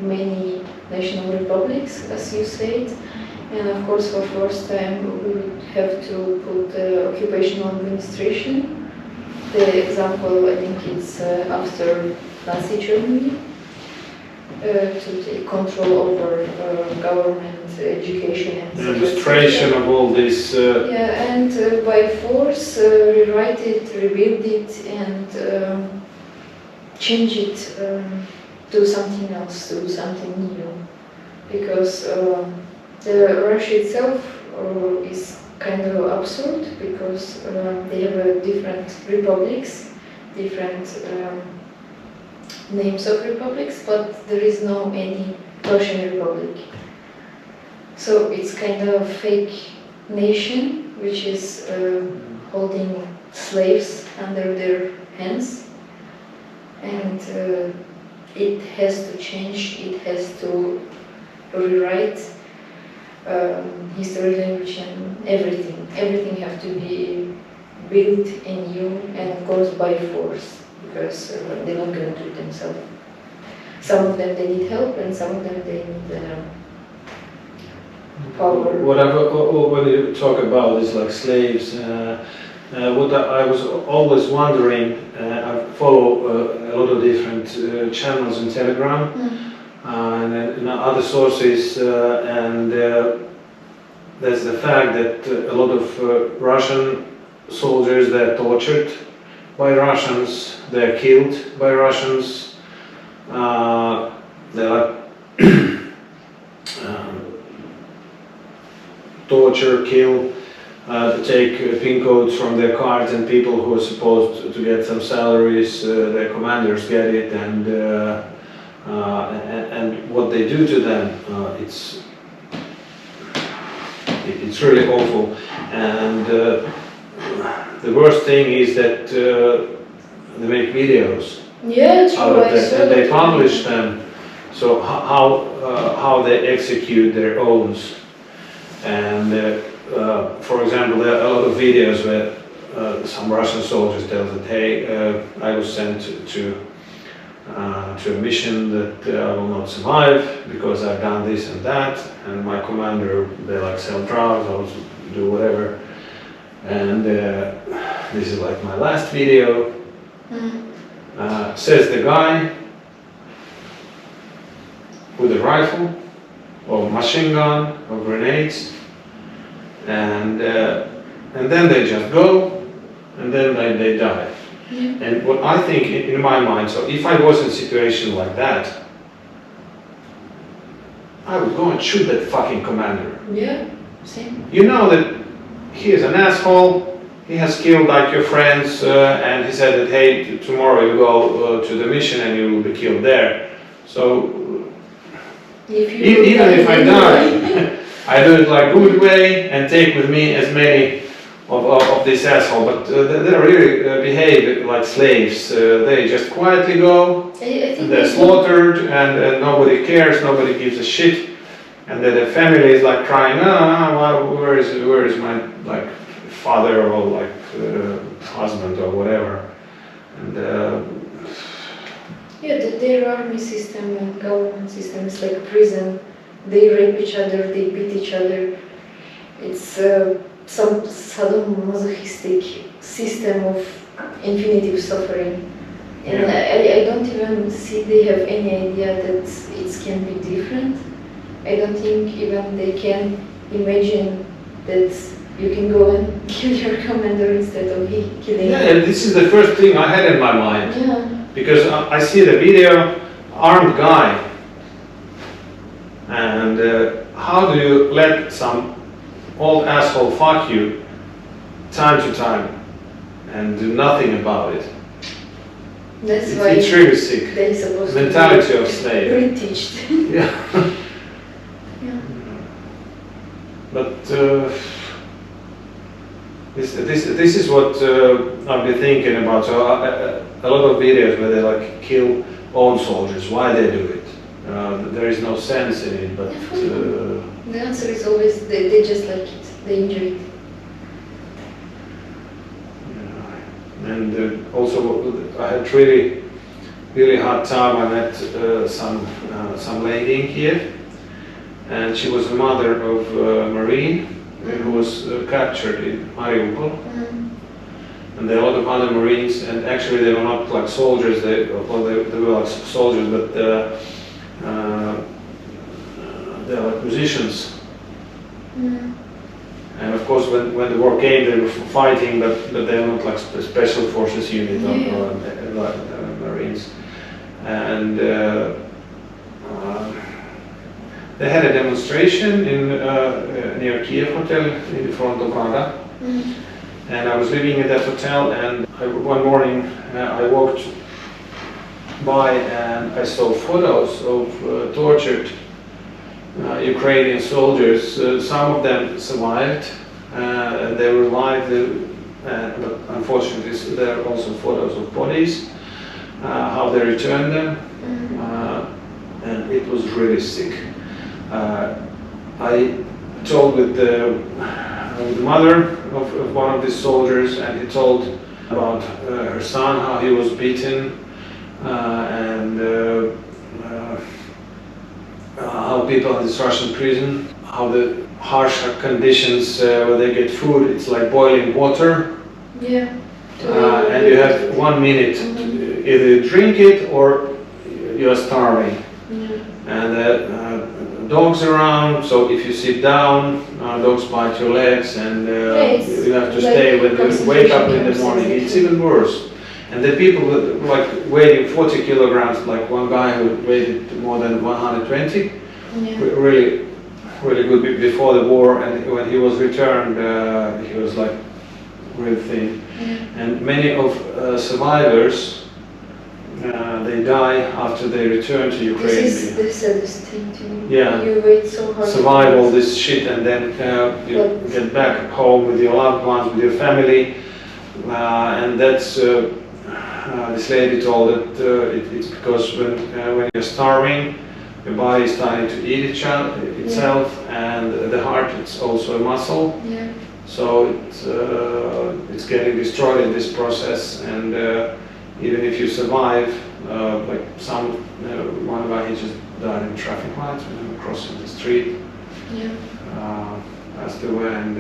many national republics, as you said, and of course for first time we would have to put the occupational administration. The example, I think it's after Nazi Germany, to take control over government, education and administration of all this. Yeah, and by force rewrite it, rebuild it, and change it, do something else, do something new. Because the Russia itself is kind of absurd, because they have different republics, different names of republics, but there is no any Russian Republic. So it's kind of a fake nation which is holding slaves under their hands, and it has to change, it has to rewrite history, language and everything. Everything have to be built anew, and of course by force, because they're not going to do it themselves. Some of them they need help, and some of them they need power. When you talk about this, like slaves, what I was always wondering, I follow a lot of different channels in Telegram and other sources, and there's the fact that a lot of Russian soldiers, they're tortured by Russians, they're killed by Russians, they're like torture, kill, take PIN codes from their cards, and people who are supposed to get some salaries, their commanders get it, and what they do to them, it's really awful. And the worst thing is that they make videos out of that, and they publish them. So how they execute their owns. And for example, there are a lot of videos where some Russian soldiers tell that, hey, I was sent to a mission that I will not survive because I've done this and that, and my commander, they like sell drugs or do whatever. And this is like my last video. Says the guy with a rifle or machine gun or grenades, and then they just go, and then they die. And what I think in my mind, so if I was in a situation like that, I would go and shoot that fucking commander. Yeah, same. You know that he is an asshole, he has killed like your friends, and he said that, hey, tomorrow you go to the mission and you will be killed there. So even if I die, I do it like good way and take with me as many of this asshole, but they really behave like slaves. They just quietly go, and they're slaughtered, and nobody cares, nobody gives a shit, and then the family is like crying, where is my like father or like husband or whatever. And yeah, their army system and government system is like prison. They rape each other, they beat each other. It's some sadomasochistic system of infinitive suffering. And I don't even see they have any idea that it can be different. I don't think even they can imagine that you can go and kill your commander instead of killing him. Yeah, this is the first thing I had in my mind. Yeah. Because I see the video, armed guy, and how do you let some old asshole fuck you time to time and do nothing about it? That's why it's really sick. they're supposed mentality to be of slave. British. Yeah. Yeah. But This is what I've been thinking about. So a lot of videos where they like kill own soldiers. Why they do it? There is no sense in it. But the answer is always they just like it. They enjoy it. yeah. And also I had really hard time. I met some lady in Kiev, and she was the mother of a Marine who was captured in Mariupol. And there are a lot of other Marines, and actually they were not like soldiers, they were like soldiers, but they are like musicians. And of course when the war came they were fighting, but they were not like special forces unit or Marines. And they had a demonstration in near Kiev Hotel in front of Rada. And I was living in that hotel, and one morning I walked by and I saw photos of tortured Ukrainian soldiers. Some of them survived, and they were alive, but unfortunately there are also photos of bodies, how they returned them, and it was really sick. I talked with the mother of one of these soldiers, and he told about her son, how he was beaten, and how people in this Russian prison, how the harsh conditions where they get food, it's like boiling water. Yeah. And you have 1 minute to either drink it or you are starving. And dogs around, so if you sit down, dogs bite your legs, and you have to stay when you wake up in the morning. It's even worse. And the people like weighing 40 kilograms, like one guy who weighed more than 120, really good before the war, and when he was returned, he was like real thin. And many of survivors, they die after they return to Ukraine. This is the saddest thing to me. Yeah. You wait so hard. Survive all this shit, and then you get back home with your loved ones, with your family, and that's this lady told that it's because when you're starving, your body is starting to eat itself, and the heart is also a muscle. Yeah. So it's getting destroyed in this process, and even if you survive, like one guy, he just died in traffic lights when he was crossing the street. Yeah. Passed away, and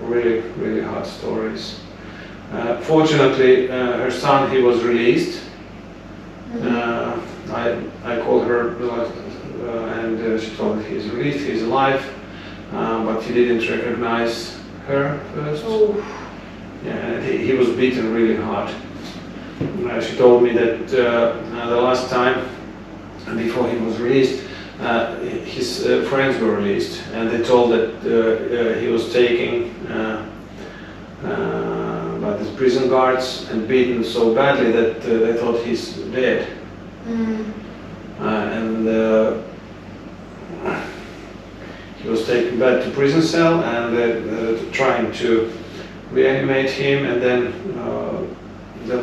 really hard stories. Fortunately, her son, he was released. I called her and she told me he's released, he's alive, but he didn't recognize her first. Yeah, he was beaten really hard. She told me that the last time before he was released, his friends were released, and they told that he was taken by the prison guards and beaten so badly that they thought he's dead. And he was taken back to prison cell, and trying to reanimate him, and then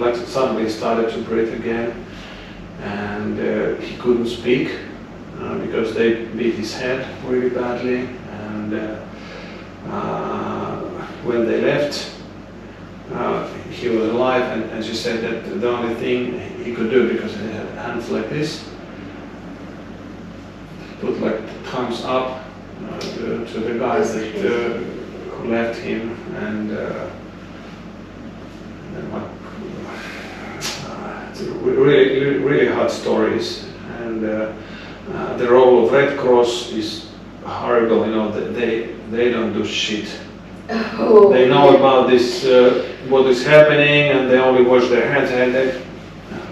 like suddenly he started to breathe again, and he couldn't speak because they beat his head really badly. And when they left, he was alive, and she said that the only thing he could do, because he had hands like this, put like thumbs up to the guys that who left him, and really hard stories. And the role of Red Cross is horrible. You know, they don't do shit. They know about this, what is happening, and they only wash their hands, and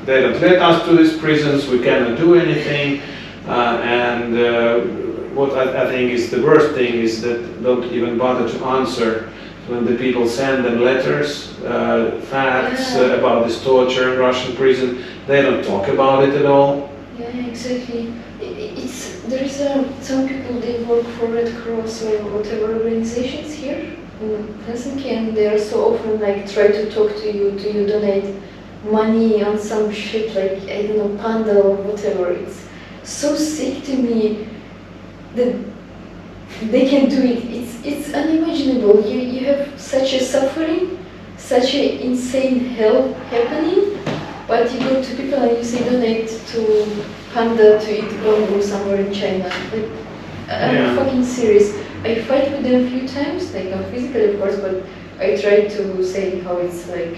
they don't let us to these prisons. We cannot do anything. And what I think is the worst thing is that don't even bother to answer when the people send them letters, facts about this torture in Russian prison. They don't talk about it at all. Yeah, exactly. There's some people, they work for Red Cross or whatever organizations here, in Helsinki, and they are so often like try to talk to you. Do you donate money on some shit like, I don't know, panda or whatever? It's so sick to me that they can do it. It's unimaginable. You have such a suffering, such an insane hell happening, but you go to people and you say donate to panda to eat bamboo somewhere in China. Like, I'm fucking serious. I fight with them a few times, like not physically of course, but I try to say how it's like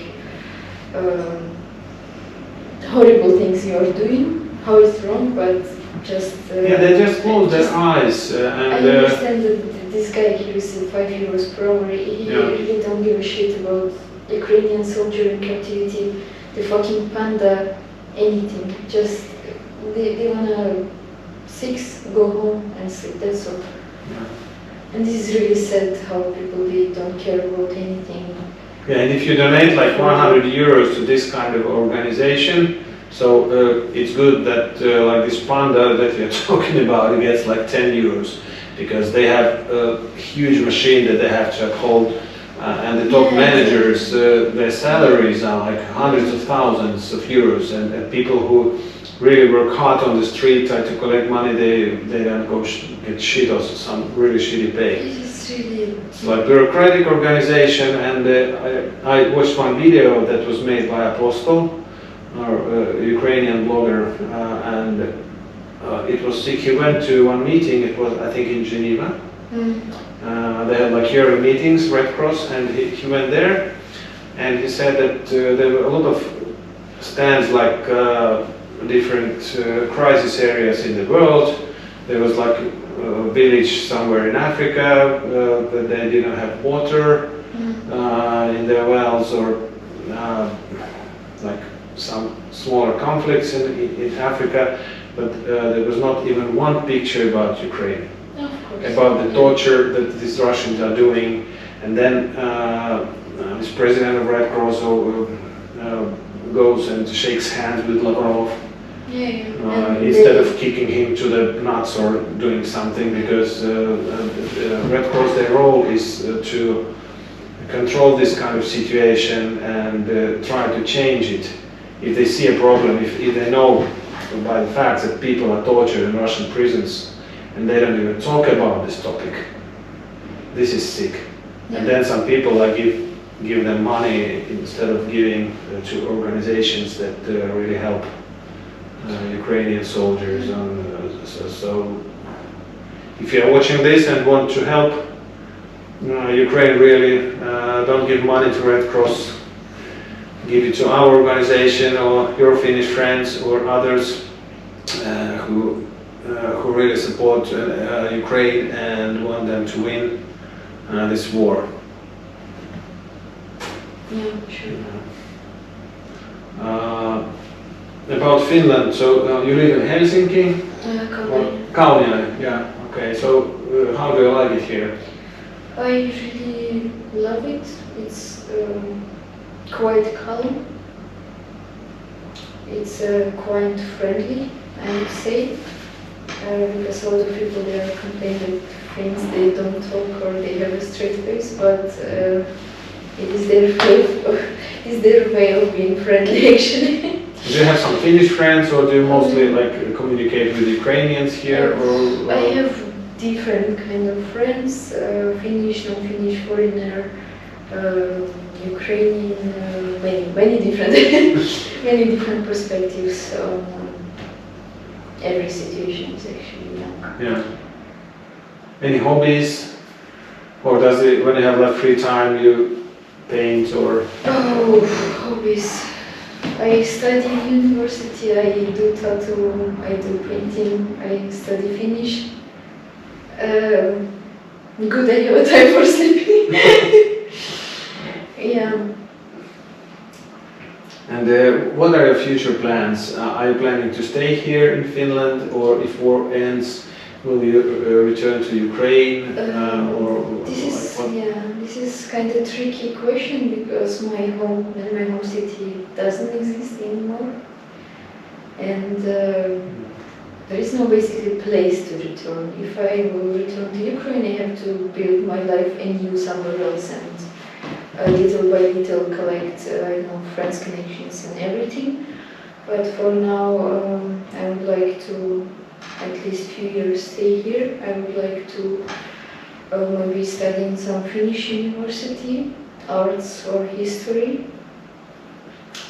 horrible things you are doing, how it's wrong, but just... they just close their eyes and... I understand that this guy here is at 5 euros per hour, he really don't give a shit about Ukrainian soldier in captivity, the fucking panda, anything, just they wanna 6, go home and sleep, that's all. And this is really sad how people, they don't care about anything. Yeah, and if you donate like 100 euros to this kind of organization, so it's good that like this panda that you're talking about, it gets like 10 euros, because they have a huge machine that they have to uphold, and the top managers, their salaries are like hundreds of thousands of euros, and people who really work hard on the street, try to collect money, they then go get shit or some really shitty pay. It's like bureaucratic organization, and I watched one video that was made by Apostle, our Ukrainian blogger, and it was sick. He went to one meeting, it was I think in Geneva. They had like yearly meetings, Red Cross, and he went there, and he said that there were a lot of stands like different crisis areas in the world. There was like a village somewhere in Africa that they didn't have water in their wells, or like some smaller conflicts in Africa, but there was not even one picture about Ukraine, about the torture that these Russians are doing. And then this president of Red Cross goes and shakes hands with Lavrov. Instead of kicking him to the nuts or doing something, because Red Cross, their role is to control this kind of situation and try to change it. If they see a problem, if they know by the facts that people are tortured in Russian prisons and they don't even talk about this topic, this is sick. And then some people like give them money instead of giving to organizations that really help Ukrainian soldiers. So if you are watching this and want to help Ukraine, really don't give money to Red Cross, give it to our organization or your Finnish friends or others who really support Ukraine and want them to win this war. Yeah, sure. About Finland, so you live in Helsinki? Kateryna, yeah, okay. So how do you like it here? I really love it. It's quite calm. It's quite friendly, I would say, because a lot of people there complain that Finns, they don't talk or they have a straight face, but it is their way of being friendly actually. Do you have some Finnish friends, or do you mostly like communicate with Ukrainians here? Or I have different kind of friends, Finnish, non-Finnish, foreigner, Ukrainian, many different many different perspectives on every situation actually. Yeah. Any hobbies, or does it, when you have like free time, you paint or? Oh, hobbies. I study in university, I do tattoo, I do painting, I study Finnish. Good, I have a time for sleeping. Yeah. And what are your future plans? Are you planning to stay here in Finland, or if war ends, will you return to Ukraine? This is kind of tricky question, because my home city doesn't exist anymore, and there is no basically place to return. If I will return to Ukraine, I have to build my life anew somewhere else and little by little collect friends, connections and everything. But for now, I would like to at least few years stay here. I would like to maybe study in some Finnish university, arts or history.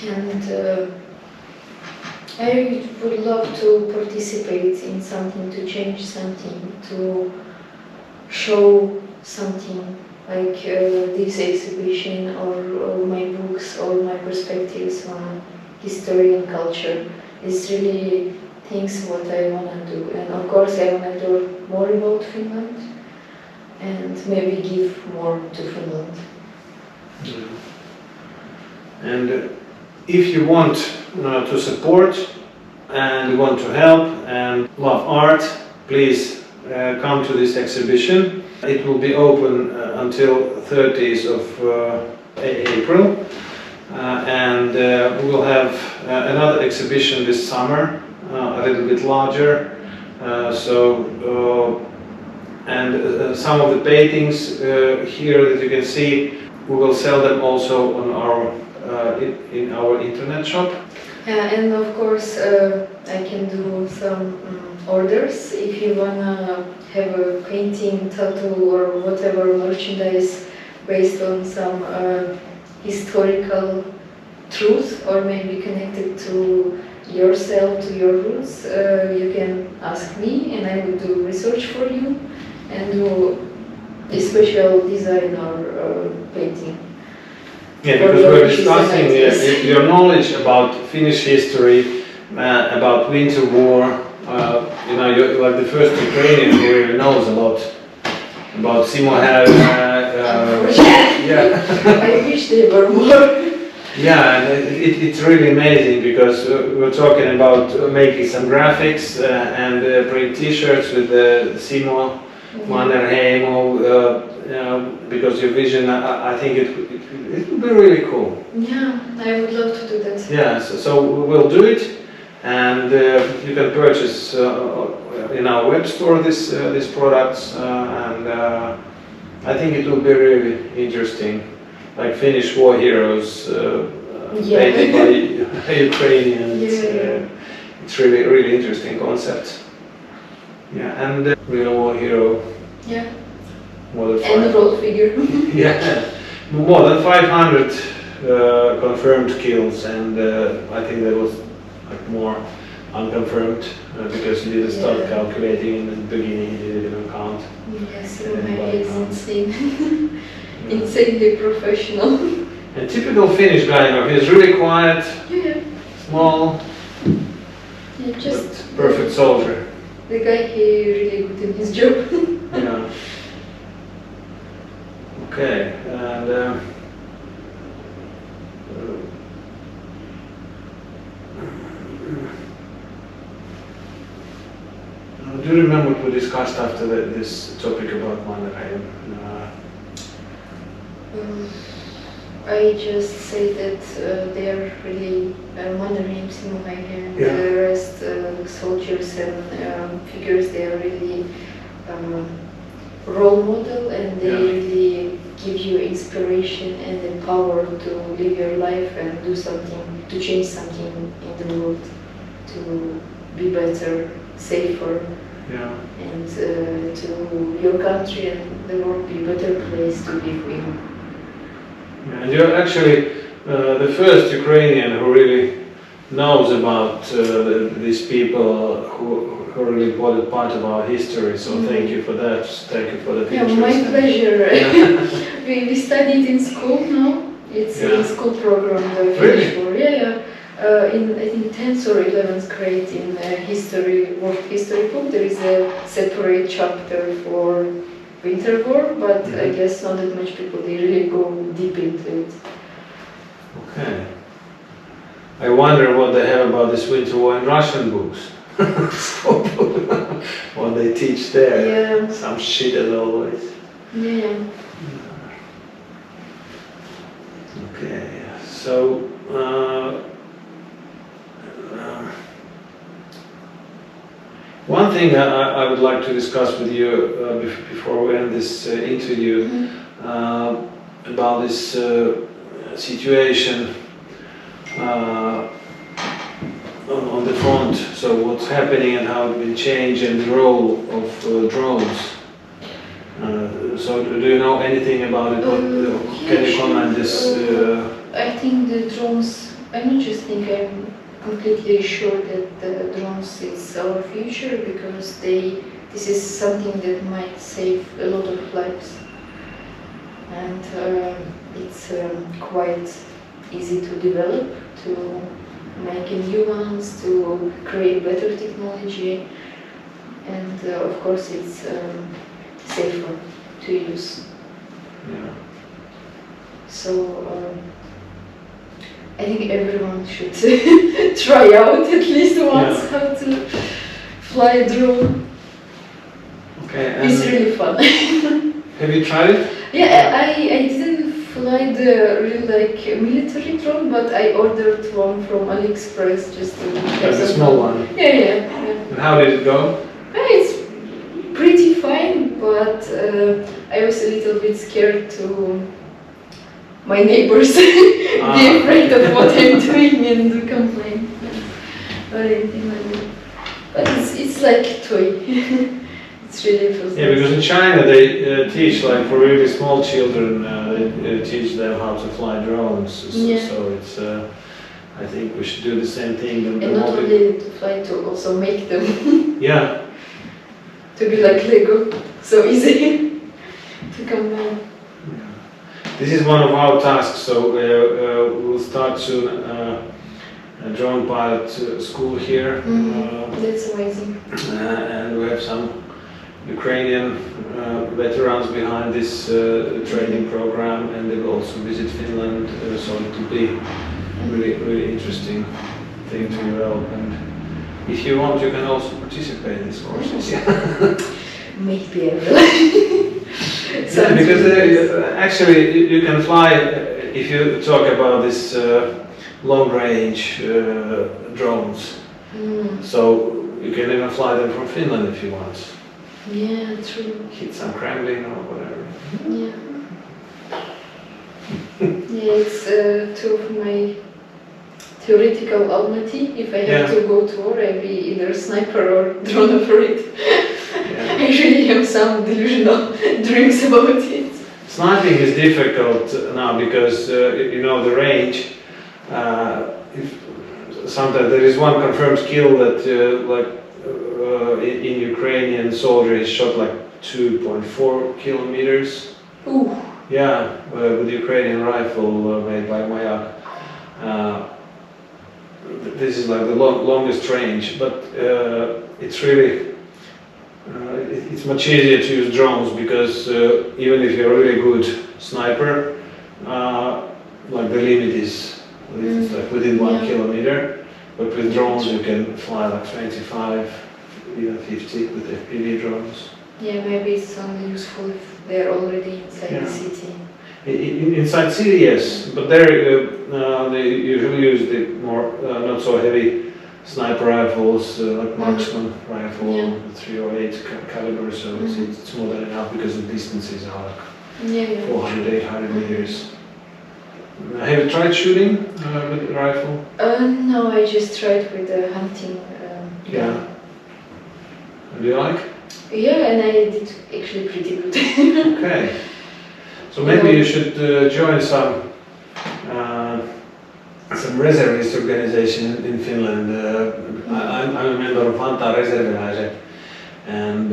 And I would love to participate in something, to change something, to show something like this exhibition or my books or my perspectives on history and culture. It's really things what I want to do. And of course I want to learn more about Finland and maybe give more to Finland. And if you want to support and you want to help and love art, please come to this exhibition. It will be open until 30th of April. And we will have another exhibition this summer, a little bit larger. Some of the paintings here that you can see, we will sell them also on our in our internet shop. And of course I can do some orders if you wanna have a painting, tattoo or whatever merchandise based on some historical truth or maybe connected to yourself, to your roots. You can ask me and I will do research for you and do a special design or painting. Yeah, because we're discussing your knowledge about Finnish history, about Winter War. You're like the first Ukrainian who really knows a lot about Simo yeah. I wish they were more. Yeah, and it's really amazing because we're talking about making some graphics and print T-shirts with the Simo Mannerheimo. Because your vision, I think it would be really cool. Yeah, I would love to do that. Yeah, so we'll do it, and you can purchase in our web store these products, and I think it will be really interesting, like Finnish war heroes painted by Ukrainians. It's really interesting concept. Yeah, and real war hero. Yeah. And role figure. Yeah, more than 500 confirmed kills, and I think there was like more unconfirmed because you didn't start calculating in the beginning, you didn't count. Yes, it's insane. Insanely professional. A typical Finnish guy, he's really quiet, small, just but perfect soldier. The guy, he really good in his job. Yeah. Okay, and do you remember what we discussed after this topic about Mannerheim? I just say that they are really Mannerheim, Simo and the rest soldiers and figures. They are really role model, and they really give you inspiration and the power to live your life and do something, to change something in the world, to be better, safer, and to your country and the world be a better place to live in. Yeah, and you're actually the first Ukrainian who really knows about these people who really important part of our history, so thank you for that. Thank you for the pictures. Yeah, my pleasure. we studied in school now. It's in school program. Really? In I think 10th or 11th grade in history, world history book, there is a separate chapter for Winter War, but I guess not that much people, they really go deep into it. Okay. I wonder what they have about this Winter War in Russian books. What they teach there. Yeah. Some shit as always. Yeah. Okay, so One thing I would like to discuss with you before we end this interview about this situation on the front. So what's happening and how it will change and the role of drones. So do you know anything about it? Can you comment this? I think the drones, I'm not just think I'm completely sure that the drones is our future because this is something that might save a lot of lives. And it's quite easy to develop, to make new ones, to create better technology, and of course it's safer to use. Yeah. So I think everyone should try out at least once how to fly a drone. Okay. It's really fun. Have you tried it? Yeah, I didn't fly the real military drone, but I ordered one from AliExpress just to have The some small fun. one. Yeah. And how did it go? It's pretty fine, but I was a little bit scared to my neighbors be afraid of what I'm doing and complain or anything like that. But it's like a toy. It's really fascinating. Yeah, because in China they teach, like for really small children, they teach them how to fly drones. So it's, I think we should do the same thing. And not only to fly, to also make them. Yeah. To be like Lego, so easy to combine. This is one of our tasks, so we'll start soon a drone pilot school here. That's amazing. And we have some Ukrainian veterans behind this training program, and they will also visit Finland, so it will be really interesting thing to develop. And if you want, you can also participate in these courses. Maybe I will. Yeah, because actually you can fly, if you talk about this long-range drones, so you can even fly them from Finland if you want. Yeah, true. Hit some Kremlin or whatever. Yeah. Yeah, it's two of my theoretical almaty. If I have to go to war, I'll be either sniper or drone operator. I really have some delusional dreams about it. Sniping is difficult now because you know the range. Sometimes there is one confirmed kill that in Ukrainian soldier is shot like 2.4 kilometers. Ooh. Yeah, with the Ukrainian rifle made by Mayak. This is like the longest range, but it's really it's much easier to use drones because even if you're a really good sniper, like the limit is like within 1 kilometer. But with drones you can fly like 25, even 50 with FPV drones. Yeah, maybe it's only useful if they're already inside the city. Inside city, yes, but there they usually use the more not so heavy sniper rifles like marksman rifle, 308 caliber, so it's more than enough because the distances are like 400, 800 meters. Have you tried shooting with the rifle? No, I just tried with the hunting gun. Do you like? Yeah, and I did actually pretty good. Okay. So maybe you should join some reservist organization in Finland. I'm a member of Vantaa Reserviläiset, and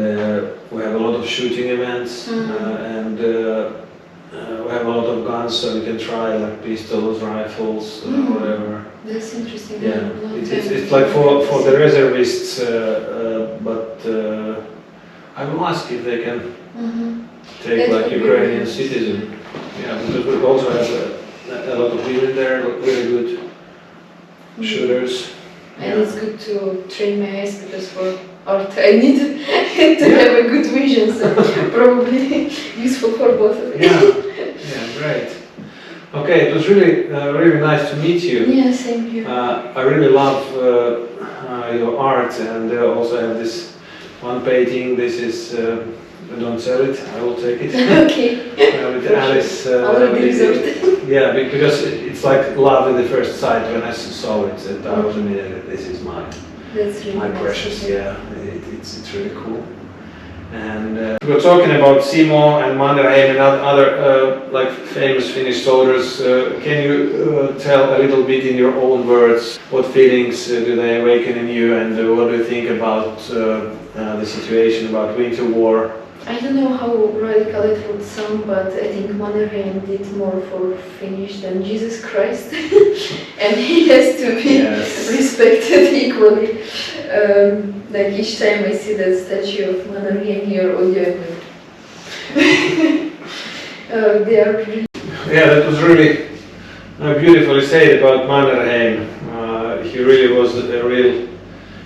we have a lot of shooting events, and we have a lot of guns, so you can try like pistols, rifles, whatever. That's interesting. Yeah, it's like for the reservists, but I will ask if they can take like Ukrainian citizen. Yeah, because we also have a lot of women there, really good shooters. And it's good to train my eyes because for art I need to have a good vision, so probably useful for both of us. Yeah, great. Okay, it was really nice to meet you. Yeah, same here. I really love your art, and also have this one painting. This is, don't sell it, I will take it. Okay. With Alice. Already reserved. Yeah, because it's like love at the first sight. When I saw it, I was immediately, this is mine. That's really My nice. precious, yeah, it's really cool. And we were talking about Simo and Mannerheim and other like famous Finnish soldiers. Can you tell a little bit in your own words what feelings do they awaken in you, and what do you think about the situation about winter war? I don't know how radical it would sound, but I think Mannerheim did more for Finnish than Jesus Christ, and he has to be respected equally. Like each time I see that statue of Mannerheim here, they are really... Yeah, that was really beautifully said about Mannerheim. He really was a real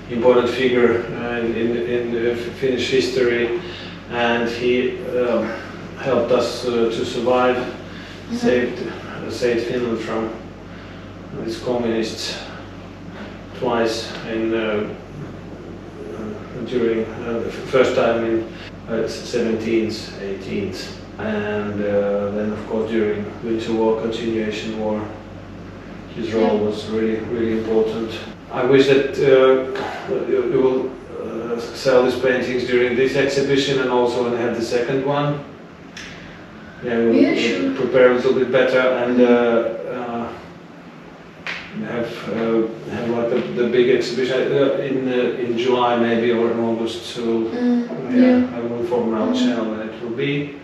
important figure in Finnish history. And he helped us to survive, saved Finland from these communists twice during the first time in 17th, 18th, and then of course during Winter War, Continuation War, his role was really important. I wish that you will sell these paintings during this exhibition and also when I have the second one. Yeah, we'll prepare a little bit better and have like the big exhibition in July maybe, or in August. So I will inform our channel when it will be.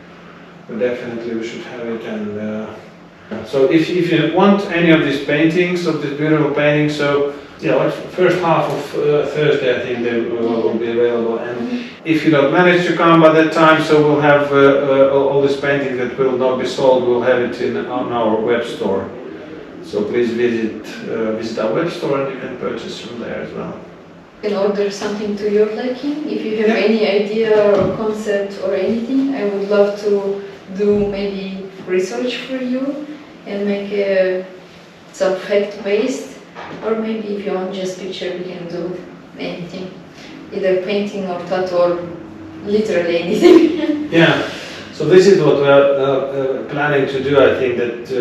But definitely we should have it. And so if you want any of these paintings, of this beautiful paintings, so yeah, like first half of Thursday I think they will be available, and if you don't manage to come by that time, so we'll have all these paintings that will not be sold, we'll have it on our web store. So please visit our web store and you can purchase from there as well. You can order something to your liking. If you have any idea or concept or anything, I would love to do maybe research for you and make some fact-based. Or maybe if you want just picture, we can do anything. Either painting or tattoo or literally anything. Yeah, so this is what we are planning to do. I think that